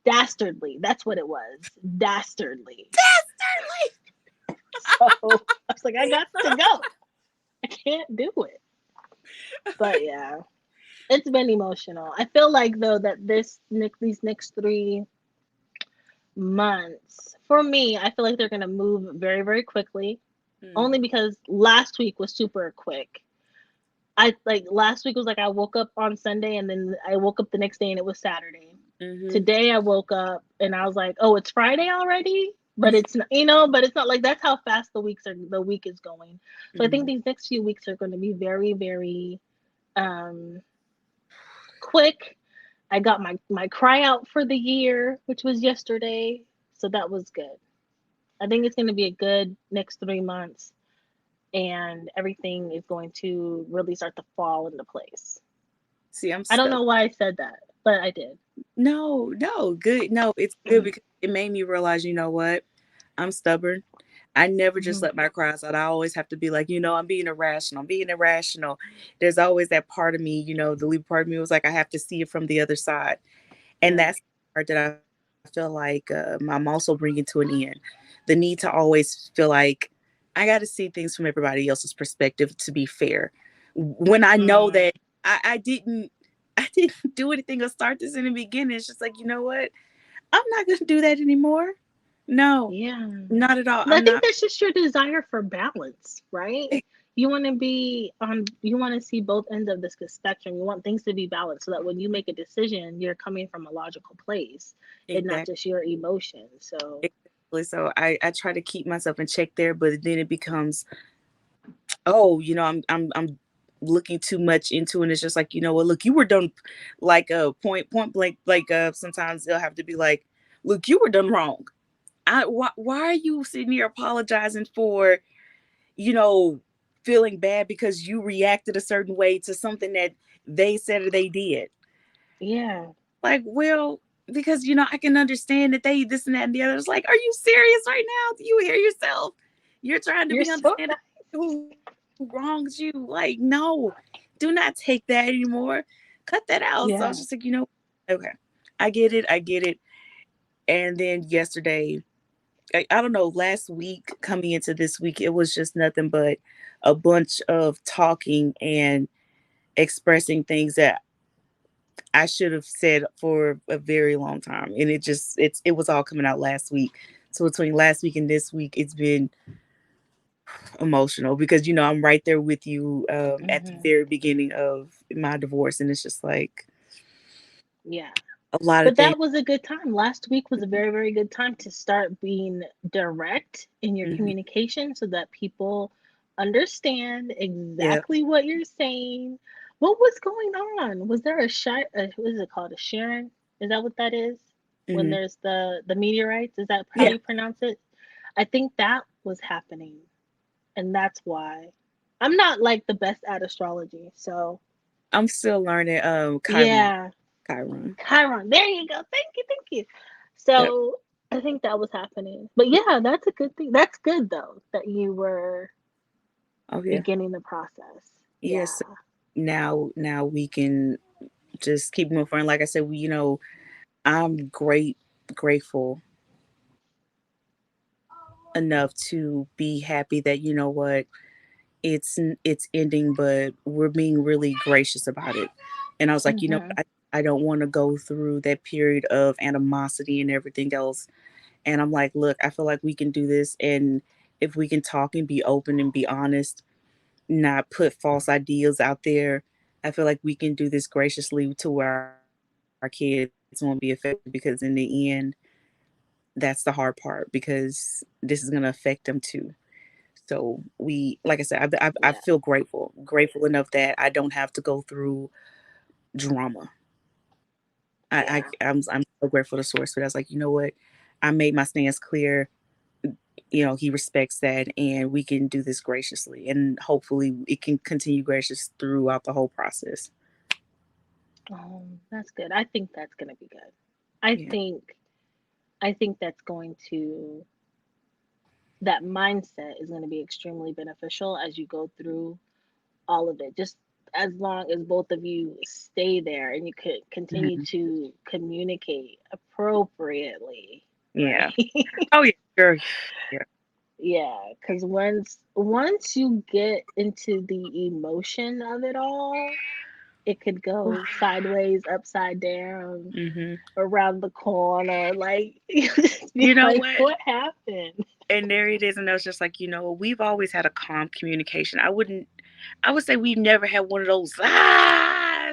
dastardly. That's what it was. Dastardly. So I was like, I got to go. I can't do it. But yeah, it's been emotional. I feel like though that these next 3 months for me, I feel like they're gonna move very very quickly. Mm, Only because last week was super quick. I like last week was like I woke up on Sunday and then I woke up the next day and it was Saturday. mm-hmm. Today I woke up and I was like, oh, it's Friday already. But it's not, but it's not like that's how fast the week is going. So I think Mm. these next few weeks are going to be very, very um, quick. I got my cry out for the year, which was yesterday, so that was good. I think it's going to be a good next 3 months, and everything is going to really start to fall into place. See, I'm I don't stuck. know why I said that, but I did. No, no, good. No, it's good because it made me realize, you know what? I'm stubborn. I never just Mhm. let my cries out. I always have to be like, I'm being irrational. I'm being irrational. There's always that part of me, the lead part of me was like, I have to see it from the other side. And Yeah. that's the part that I feel like I'm also bringing to an end. The need to always feel like I got to see things from everybody else's perspective to be fair. When I know Mm. that I didn't, I didn't do anything or start this in the beginning. It's just like, you know what? I'm not going to do that anymore. No, Yeah. not at all. I I'm think not. that's just your desire for balance, right? You want to see both ends of this spectrum. You want things to be balanced so that when you make a decision, you're coming from a logical place and not Exactly. just your emotions. So, Exactly. So I try to keep myself in check there, but then it becomes, oh, I'm looking too much into it. And it's just like, you know what, look, you were done like point blank, like sometimes they'll have to be like, look, you were done wrong. Why are you sitting here apologizing for, you know, feeling bad because you reacted a certain way to something that they said or they did? yeah, Like, well, because I can understand that they this and that and the other. It's like, are you serious right now? Do you hear yourself? You're trying to you're be so understanding right. who wrongs you. Like, no, do not take that anymore. Cut that out. So I was just like, Yeah. okay, I get it. I get it. And then yesterday, I don't know, last week coming into this week, it was just nothing but a bunch of talking and expressing things that I should have said for a very long time. And it was all coming out last week. So between last week and this week, it's been emotional because I'm right there with you at the Hmm. very beginning of my divorce, and it's just like Yeah. a lot of But things. that was a good time. Last week was a very, very good time to start being direct in your Hmm. communication so that people understand Yeah. exactly what you're saying. What was going on? Was there what is it called? A Sharon? Is that what that is? When Hmm. there's the meteorites? Is that how Yeah. you pronounce it? I think that was happening. And that's why. I'm not like the best at astrology. So, I'm still learning Chiron. yeah. Chiron. Chiron. There you go. Thank you. Thank you. Yep. So I think that was happening. But yeah, that's a good thing. That's good though that you were Oh yeah. beginning the process. Yeah. Yes. Now we can just keep moving forward. Like I said, I'm grateful enough to be happy that what it's ending, but we're being really gracious about it. And I was like, Mhm. I don't want to go through that period of animosity and everything else. And I'm like, look, I feel like we can do this, and if we can talk and be open and be honest, not put false ideas out there, I feel like we can do this graciously to where our kids won't be affected, because in the end, that's the hard part, because this is going to affect them too. So like I said, I feel Yeah. grateful enough that I don't have to go through drama. Yeah. I'm so grateful to source for that. I was like, you know what, I made my stance clear. he respects that, and we can do this graciously, and hopefully it can continue gracious throughout the whole process. That's good. I think that's gonna be good. I Yeah. think I think that's going to that mindset is going to be extremely beneficial as you go through all of it. Just as long as both of you stay there and you could continue Mhm. to communicate appropriately, right? Yeah. Oh yeah, sure. Yeah. Yeah, because once you get into the emotion of it all, it could go sideways, upside down, Hmm. around the corner. Like you just be You know like, what? what happened? And there it is, and I was just like, we've always had a calm communication. I would say we've never had one of those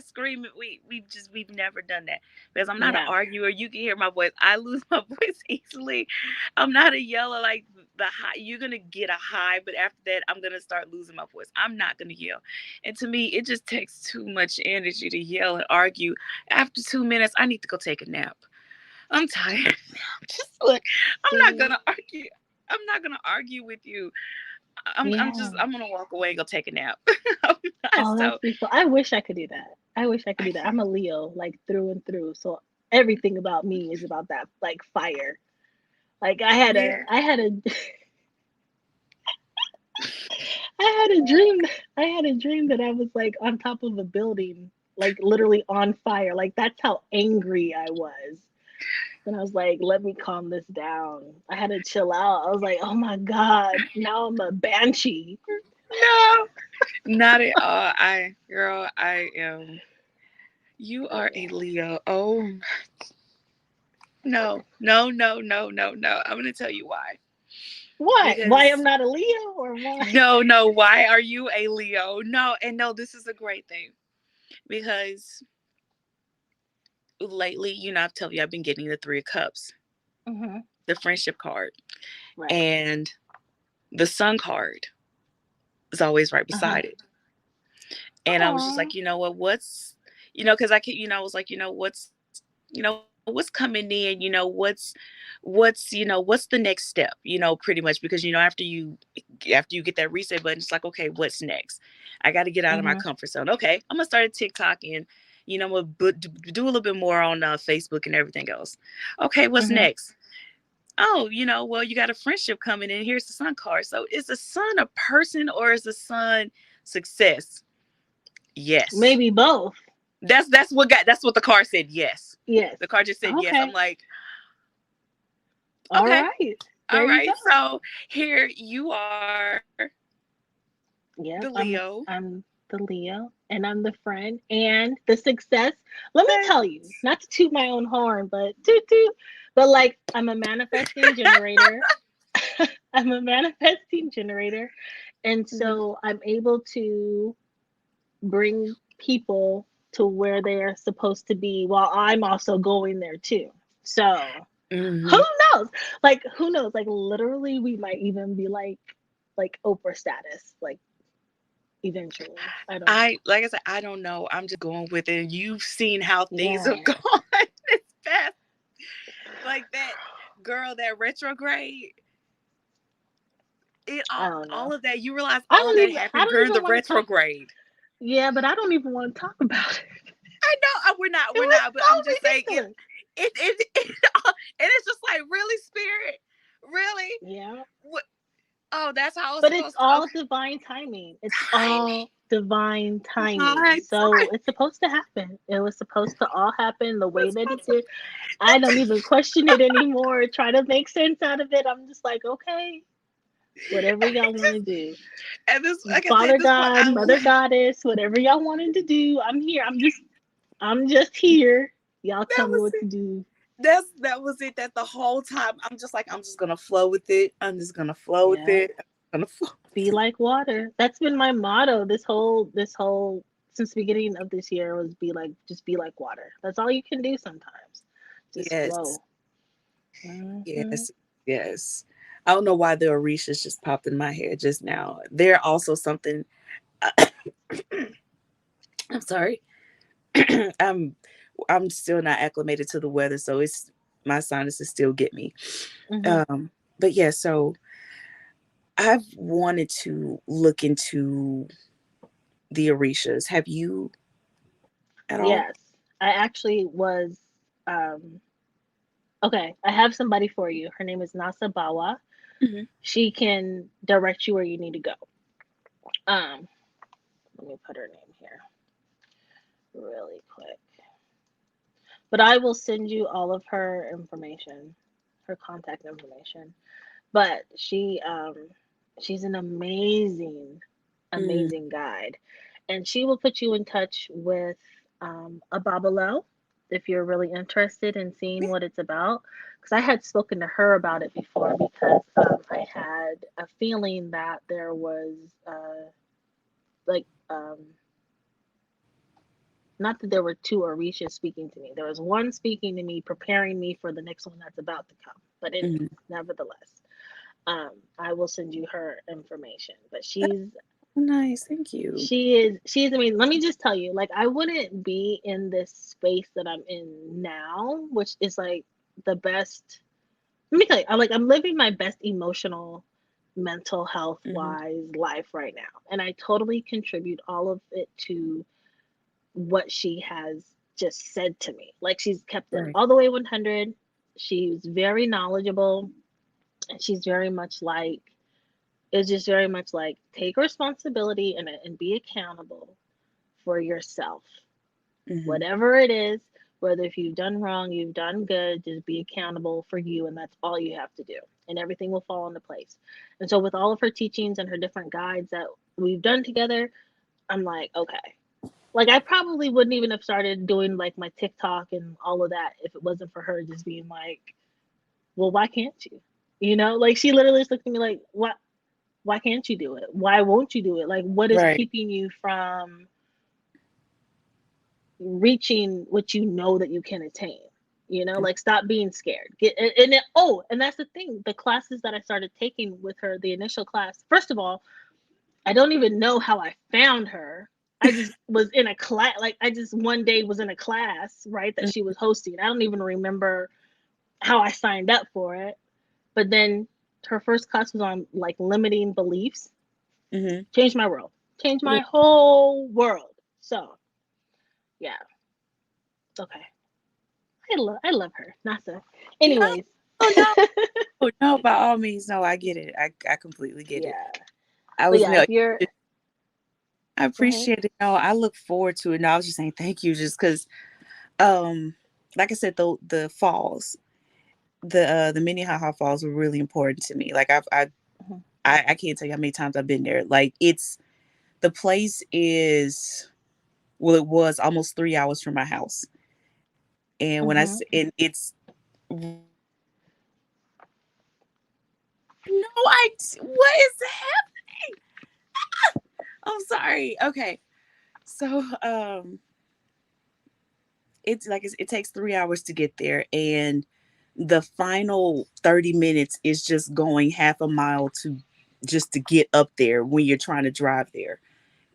screaming. We've never done that, because I'm not an Yeah. arguer. You can hear my voice. I lose my voice easily. I'm not a yeller like the high. You're gonna get a high, but after that, I'm gonna start losing my voice. I'm not gonna yell, and to me, it just takes too much energy to yell and argue. After 2 minutes, I need to go take a nap. I'm tired. Just look, I'm not See, gonna argue. I'm not gonna argue with you. yeah. I'm gonna walk away and go take a nap. Oh, that's So beautiful. I wish I could do that. I wish I could I do that. can't. I'm a Leo, like through and through. So everything about me is about that, like fire. Like Yeah. I had a, I had a dream. I had a dream that I was like on top of a building, like literally on fire. Like that's how angry I was. And I was like, let me calm this down. I had to chill out. I was like, oh my God, now I'm a banshee. No, not at all. I am. You are a Yeah. Leo. Oh no, no, no, no, no, no. I'm gonna tell you why. What? Why I'm Because not a Leo or why? no, no. Why are you a Leo? No, and no. This is a great thing, because lately, I've told you I've been getting the Three of Cups, Hmm. the friendship card, Right. and the Sun card is always right Uh huh. beside it. And I was just Oh. like, because I could, I was like, what's coming in, what's the next step, pretty much, because after you get that reset button, it's like, okay, what's next? I got to get out of my Hmm. comfort zone. Okay, I'm gonna start a TikTok, and I'm gonna do a little bit more on Facebook and everything else. Okay, what's Hmm. next? Oh, well, you got a friendship coming in. Here's the sun card. So is the sun a person, or is the sun success? Yes. Maybe both. That's what the card said. Yes. Yes. The card just said yes. I'm Okay. like, All okay, right. all There you right. go. So here you are, the Yep. Leo. I'm the Leo and I'm the friend and the success. Let me tell Yes. you, not to toot my own horn, but toot toot. But like I'm a manifesting generator. I'm a manifesting generator. And Mhm. so I'm able to bring people to where they're supposed to be while I'm also going there too. So who Mhm. knows? Like who knows? Like literally we might even be like Oprah status, like eventually. I don't know. Like I said, I don't know. I'm just going with it. You've seen how things Yeah. have gone this past, like that girl, that retrograde. It I don't all know. of that. You realize all that I happened don't during even the want to talk. retrograde. Yeah, but I don't even want to talk about it. I know It we're was not, but I'm just saying so it. ridiculous. And it's just like, really, spirit, really. Yeah. What? Oh, that's how it's But it's supposed to. all Okay, divine timing. It's timing, all divine timing. time. So it's supposed to happen. It was supposed to all happen the way It's that it supposed to- did. I don't even question it anymore. Try to make sense out of it. I'm just like, okay, whatever y'all want to do. At this, like I said, Father at this point, God, Mother Goddess, whatever y'all wanted to do, I'm here. I'm just here. Y'all tell that me was what to it. do. That was it. That the whole time, I'm just like, I'm just gonna flow with it. I'm just gonna flow with Yeah. it. I'm gonna flow. Be like water. That's been my motto this whole since the beginning of this year was be like just be like water. That's all you can do sometimes. Just Yes, flow. Hmm. yes, yes. I don't know why the Orishas just popped in my head just now. They're also something. I'm sorry. I'm I'm still not acclimated to the weather, so it's my sinuses still get me. Hmm. Um, but yeah, so I've wanted to look into the Orishas. Have you at all? Yes, I actually was. Um, okay, I have somebody for you. Her name is Nasa Bawa. Hmm. She can direct you where you need to go. Um, Let me put her name here really quick. But I will send you all of her information, her contact information. But she's an amazing, Mm, amazing guide. And she will put you in touch with a Babalo if you're really interested in seeing what it's about. Because I had spoken to her about it before because I had a feeling that there was like not that there were two Orishas speaking to me. There was one speaking to me, preparing me for the next one that's about to come. But anyways, mm. nevertheless, I will send you her information. But That's nice. Thank you. she's amazing. Let me just tell you, like I wouldn't be in this space that I'm in now, which is like the best. Let me tell you, I'm living my best emotional, mental health Hmm. wise life right now, and I totally contribute all of it to what she has just said to me. Like she's kept it Right. all the way 100. She's very knowledgeable, and she's very much like it's just very much like take responsibility and be accountable for yourself. Hmm. Whatever it is, whether if you've done wrong, you've done good, just be accountable for you, and that's all you have to do. And everything will fall into place. And so with all of her teachings and her different guides that we've done together, I'm like, okay, like I probably wouldn't even have started doing like my TikTok and all of that if it wasn't for her just being like, well, why can't you? You know, like she literally just looked at me like, what? Why can't you do it? Why won't you do it? Like, what is Right. keeping you from reaching what you know that you can attain? You know, like stop being scared. Get and it, oh, and that's the thing. The classes that I started taking with her, the initial class. First of all, I don't even know how I found her. I just was in a class, like I just one day was in a class, right, that she was hosting. I don't even remember how I signed up for it. But then her first class was on like limiting beliefs. Mm-hmm. Changed my world. Changed my whole world. So yeah, okay. I love her. NASA. No, Anyways, no, no. By all means, no. I get it. I completely get it. yeah. I But was yeah, no. if you're I go ahead. appreciate it. No, I look forward to it. No, I was just saying thank you, just because, um, like I said, the falls, the mini haha falls were really important to me. Like Mhm. I can't tell you how many times I've been there. Like it's the place is well, it was almost 3 hours from my house, and when Mhm. and it's no, what is happening? I'm sorry. Okay, so it's like it takes 3 hours to get there, and the final 30 minutes is just going half a mile to just to get up there when you're trying to drive there.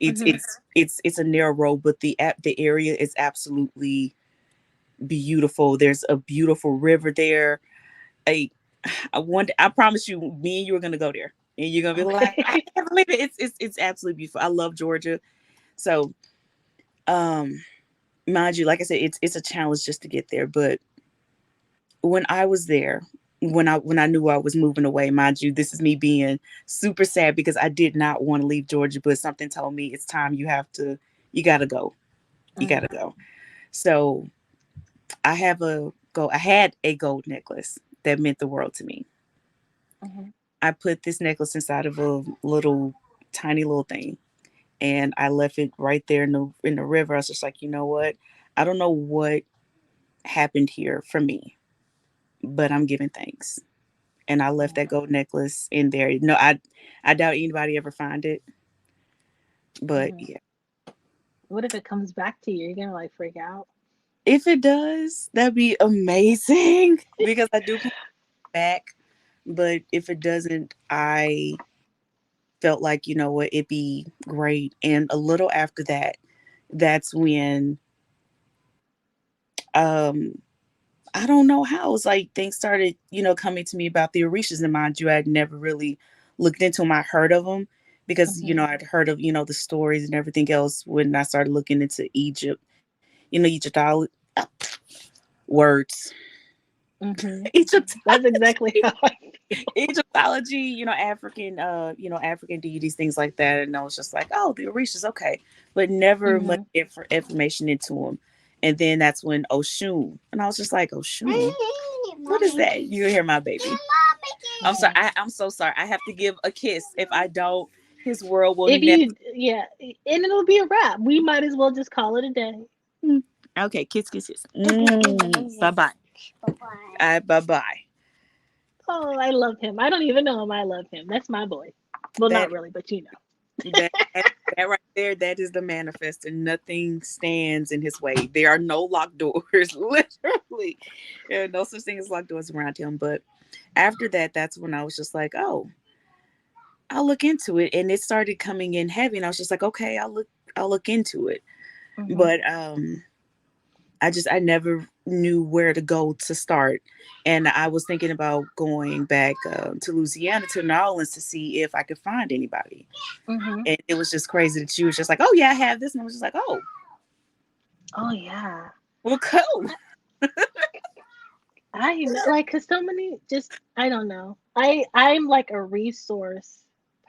It's Mhm. it's it's a narrow road, but the area is absolutely beautiful. There's a beautiful river there. I I promise you, me and you are gonna go there, and you're gonna be like, I Okay. can't believe it. It's absolutely beautiful. I love Georgia. So, um, mind you, like I said, it's a challenge just to get there. But when I was there, when I knew I was moving away, mind you, this is me being super sad because I did not want to leave Georgia, but something told me it's time. You gotta go. You gotta Mhm. go. So I had a gold necklace that meant the world to me. Mhm. I put this necklace inside of a little tiny little thing, and I left it right there in the river. I was just like, you know what? I don't know what happened here for me, but I'm giving thanks. And I left that gold necklace in there. No, I doubt anybody ever find it, but Mhm. yeah, What if it comes back to you? You're gonna like freak out. if it does, that'd be amazing because I do plan back. But if it doesn't, I felt like, you know what, it'd be great. And a little after that, that's when um I don't know how, it's like things started, coming to me about the Orishas. And mind you, I'd never really looked into them. I heard of them because, Mhm. I'd heard of, the stories and everything else when I started looking into Egypt, Egyptology, words, Mhm. That's Egyptology, exactly how I feel. Egyptology, African, African deities, things like that. And I was just like, oh, the Orishas, okay, but never much Mhm. information into them. And then that's when Oshun, and I was just like, Oshun, what is that? You hear my baby? I'm sorry. Mhm. I'm so sorry. I have to give a kiss. If I don't, his world will If never. you, yeah, and it'll be a wrap. We might as well just call it a day. Okay, kiss, kiss, kiss. Bye bye. Bye bye. Oh, I love him. I don't even know him. I love him. That's my boy. Well, not That really, but you know. that right there, that is the manifester. Nothing stands in his way. There are no locked doors. Literally, there are no such thing as locked doors around him. But after that, that's when I was just like, oh, I'll look into it, and it started coming in heavy, and I was just like, okay, I'll look into it. Mhm. But I never knew where to go to start, and I was thinking about going back to Louisiana, to New Orleans, to see if I could find anybody. Mhm. And it was just crazy that she was just like, "Oh yeah, I have this," and I was just like, "Oh, Oh yeah. well, cool." I know, like, cause so many just I don't know. I'm like a resource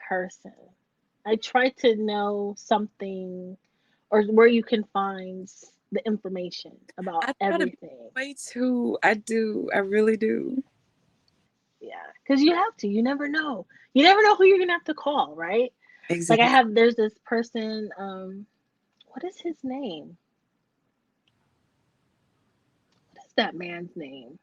person. I try to know something or where you can find the information about I try to be everything. way too. I do. I really do. Yeah, cause you have to. You never know. You never know who you're gonna have to call, right? Like Exactly. there's this person. What is his name? What is that man's name?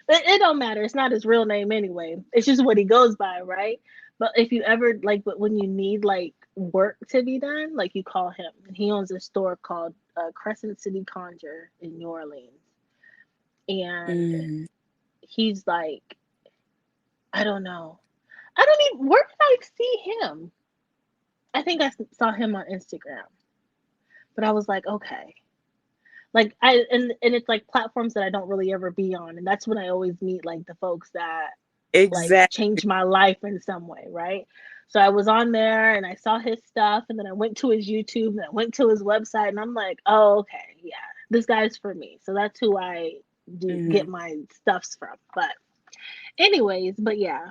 It don't matter. It's not his real name anyway. It's just what he goes by, right? But if you ever like, but when you need like work to be done, like you call him, and he owns a store called Crescent City Conjure in New Orleans, and Mm. he's like, I don't know, I don't even. Where did I see him? I think saw him on Instagram, but I was like, okay, like and it's like platforms that I don't really ever be on, and that's when I always meet like the folks that like Exactly. changed my life in some way, right? So I was on there and I saw his stuff and then I went to his YouTube and I went to his website and I'm like, oh, okay, yeah, this guy's for me. So that's who I do Hmm. get my stuffs from. But anyways, but yeah,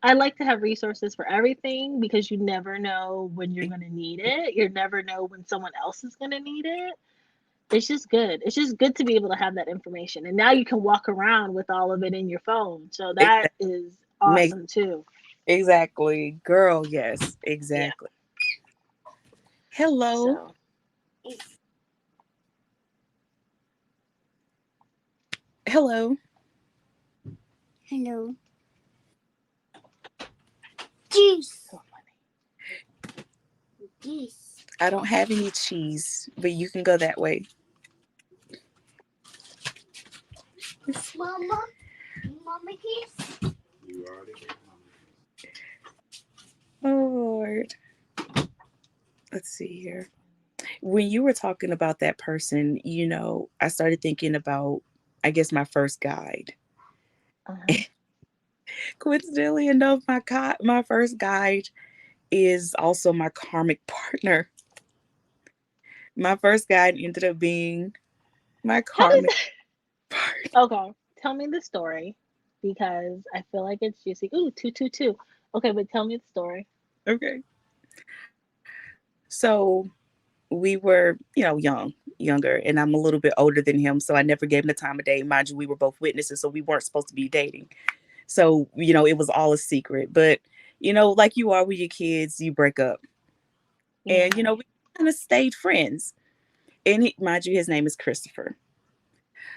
I like to have resources for everything because you never know when you're gonna need it. You never know when someone else is gonna need it. It's just good. It's just good to be able to have that information. And now you can walk around with all of it in your phone. So that Exactly. is Makes awesome too. exactly, girl. Yes, Yeah. exactly. Hello, So, hello. Hello. Cheese. so funny. Cheese. I don't have any cheese, but you can go that way. Mama. Mama kiss. Oh Lord. Let's see here. When you were talking about that person, I started thinking about, I guess, my first guide. Uh-huh. Coincidentally enough, my first guide is also my karmic partner. My first guide ended up being my How does karmic partner. okay? Tell me the story because I feel like it's juicy. Ooh, 222. Okay, but tell me the story. Okay. So we were, younger, and I'm a little bit older than him. So I never gave him the time of day. Mind you, we were both witnesses, so we weren't supposed to be dating. So, it was all a secret. But, like you are with your kids, you break up. And, Yeah. we kind of stayed friends. And mind you, his name is Christopher.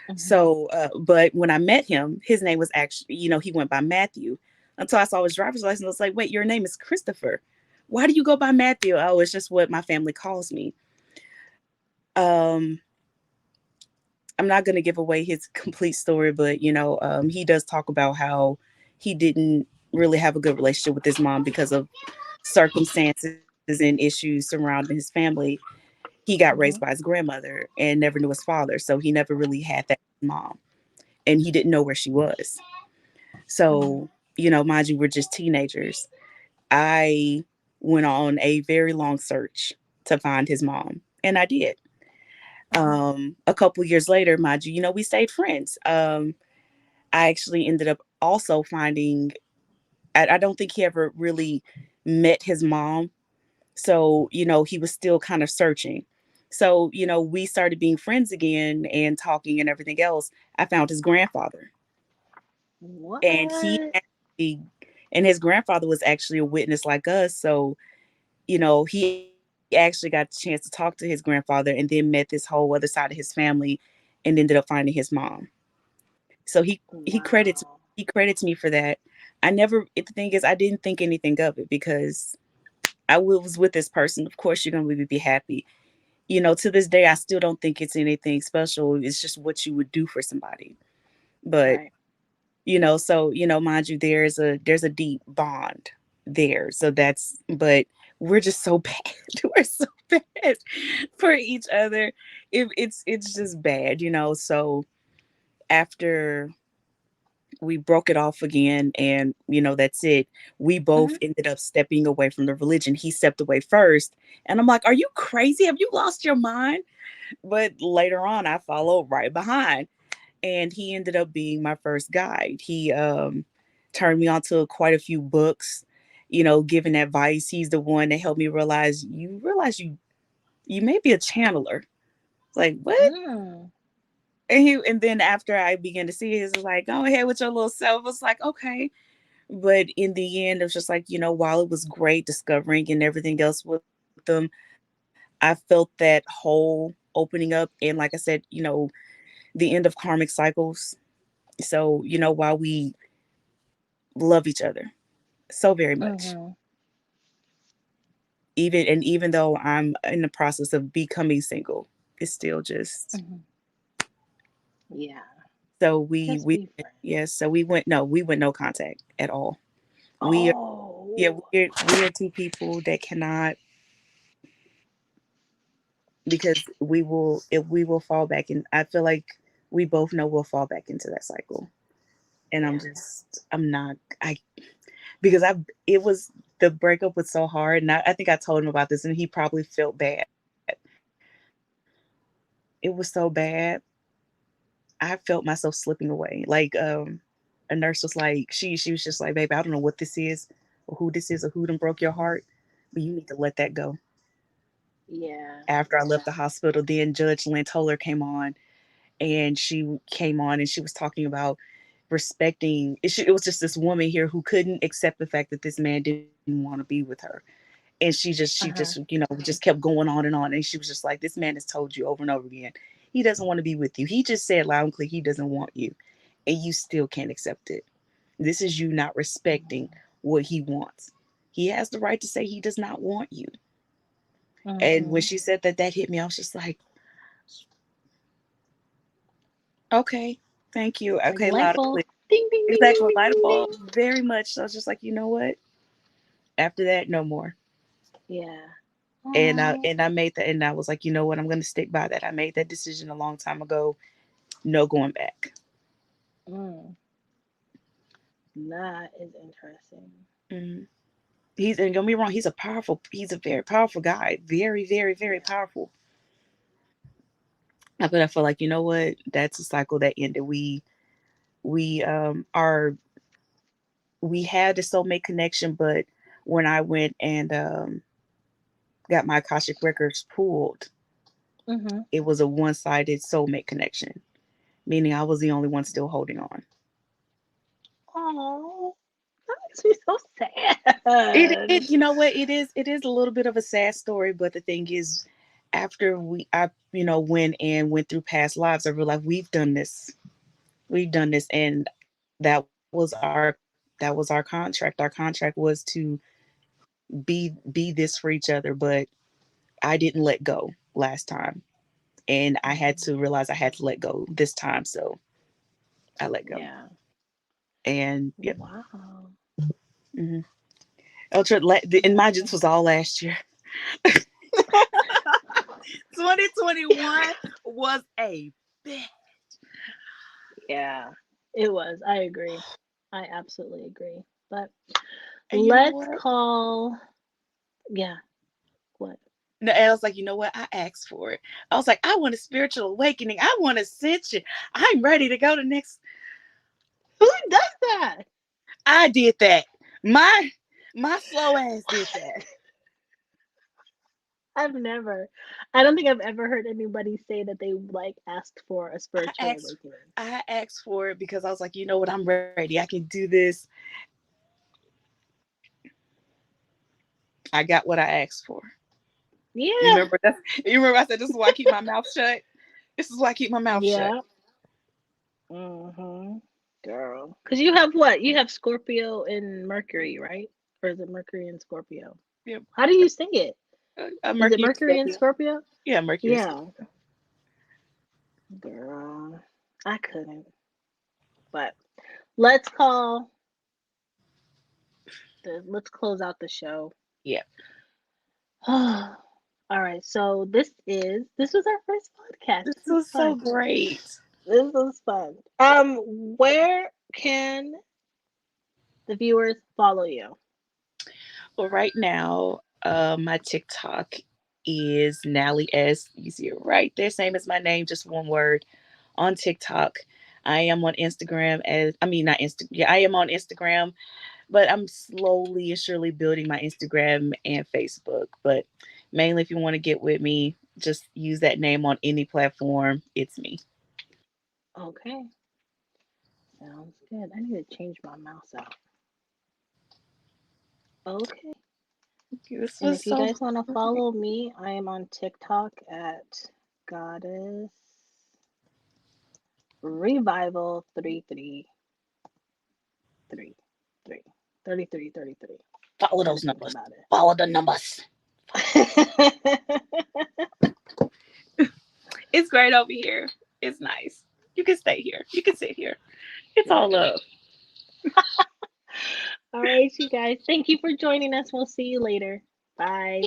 Hmm. So, but when I met him, his name was actually, he went by Matthew. Until I saw his driver's license, I was like, wait, your name is Christopher. Why do you go by Matthew? Oh, it's just what my family calls me. Um, I'm not going to give away his complete story, but he does talk about how he didn't really have a good relationship with his mom because of circumstances and issues surrounding his family. He got raised by Hmm. his grandmother and never knew his father, so he never really had that mom, and he didn't know where she was. Hmm. So, mind you, we're just teenagers. I went on a very long search to find his mom, and I did. Uh-huh. A couple years later, mind you, we stayed friends. I actually ended up also finding. I don't think he ever really met his mom, so he was still kind of searching. So we started being friends again and talking and everything else. I found his grandfather, and What? actually, and his grandfather was actually a witness like us. So he actually got the chance to talk to his grandfather and then met this whole other side of his family and ended up finding his mom. So Wow. he credits me for that. I never the thing is I didn't think anything of it because was with this person. Of course you're gonna be happy. To this day I still don't think it's anything special. It's just what you would do for somebody. But Right. so mind you, there's a deep bond there. So that's but we're just so bad. We're so bad for each other. It's just bad. So after we broke it off again, and that's it, we both Hmm. ended up stepping away from the religion. He stepped away first, and I'm like, are you crazy? Have you lost your mind? But later on I followed right behind, and he ended up being my first guide. He turned me on to quite a few books, giving advice. He's the one that helped me realize you may be a channeler. Like, what? Mm. And then after I began to see it, it was like, go ahead with your little self. It's like, okay. But in the end, it was just like, while it was great discovering and everything else with them, I felt that whole opening up. And like I said, the end of karmic cycles. So, while we love each other so very much, Hmm. even though I'm in the process of becoming single, it's still just Hmm. Yeah. so we Just we be friends. yes, so we went no contact at all. We are yeah, Oh. we are two people that cannot, because we will if we will fall back, and I feel like we both know we'll fall back into that cycle. And Yeah. I'm not I because I it was the breakup was so hard, and I think I told him about this, and he probably felt bad. It was so bad. I felt myself slipping away. Like a nurse was like, she was just like, baby, I don't know what this is or who this is or who done broke your heart, but you need to let that go. Yeah. After I left the hospital, then Judge Lynn Toller came on, and she came on and she was talking about respecting it was just this woman here who couldn't accept the fact that this man didn't want to be with her. And she just Uh-huh. just kept going on, and she was just like, this man has told you over and over again he doesn't want to be with you. He just said loud and clear he doesn't want you, and you still can't accept it. This is you not respecting what he wants. He has the right to say he does not want you. And when Hmm. she said that, that hit me. I was just like, okay, thank you. Like Okay, light loud and clear. bulb. Ding ding ding ding Exactly, ding light a ding bulb. ding. Very much. So I was just like, you know what? After that, no more. Yeah. Oh. And I made that, and I was like, you know what? I'm gonna stick by that. I made that decision a long time ago. No going back. Mm. That is interesting. Mm-hmm. He's and don't get me wrong. He's a very powerful guy. Very, very, very Yeah. powerful. But I feel like you know what? That's a cycle that ended. We we had a soulmate connection, but when I went and got my Akashic records pulled, Hmm. it was a one-sided soulmate connection, meaning I was the only one still holding on. Oh, that makes me so It sad. you know what it is a little bit of a sad story, but the thing is, after I went through past lives, I realized we've done this, and that was our contract. Our contract was to be this for each other, but I didn't let go last time, and I had Mm. to realize I had to let go this time, so I let go. Yeah. And yep. Wow. Mm-hmm. And That's mind you, this was all last year. 2021 was a yeah. It was. I agree. I absolutely agree. But And you know Let's what? call. Yeah. What? No, and I was like, you know what? I asked for it. I was like, I want a spiritual awakening. I want ascension. I'm ready to go to next. Who does that? I did that. My slow ass did that. I've never. I don't think I've ever heard anybody say that they like asked for a I spiritual asked awakening. I asked for it because I was like, you know what? I'm ready. I can do this. I got what I asked for. You Yeah. remember that? You remember I said this is why I keep my mouth shut. This is why I keep my mouth shut. Yeah. Mm-hmm. Girl. Because you have what? You have Scorpio and Mercury, right? Or is it Mercury and Scorpio? Yeah, How do you sing it? Is it Mercury Mercury and Scorpio. Scorpio? Yeah, Mercury Yeah. Scorpio. Girl. I couldn't. But let's call let's close out the show. Yeah, All right. So this was our first podcast. this This was was so fun. great. This was fun. Where can the viewers follow you? Well, right now, my TikTok is Nally S. You see it right there, same as my name, just one word on TikTok. I am on Instagram as I mean not Insta. Yeah, I am on Instagram, but I'm slowly and surely building my Instagram and Facebook. But mainly, if you want to get with me, just use that name on any platform. It's me. Okay. Sounds good. I need to change my mouse out. Okay. This And was if you so guys want to great. follow me, I am on TikTok at Goddess Revival 333 3333. Follow I had to those think numbers. about Follow the numbers. it. It's great over here. It's nice. You can stay here. You can sit here. It's all love. All right, you guys. Thank you for joining us. We'll see you later. Bye.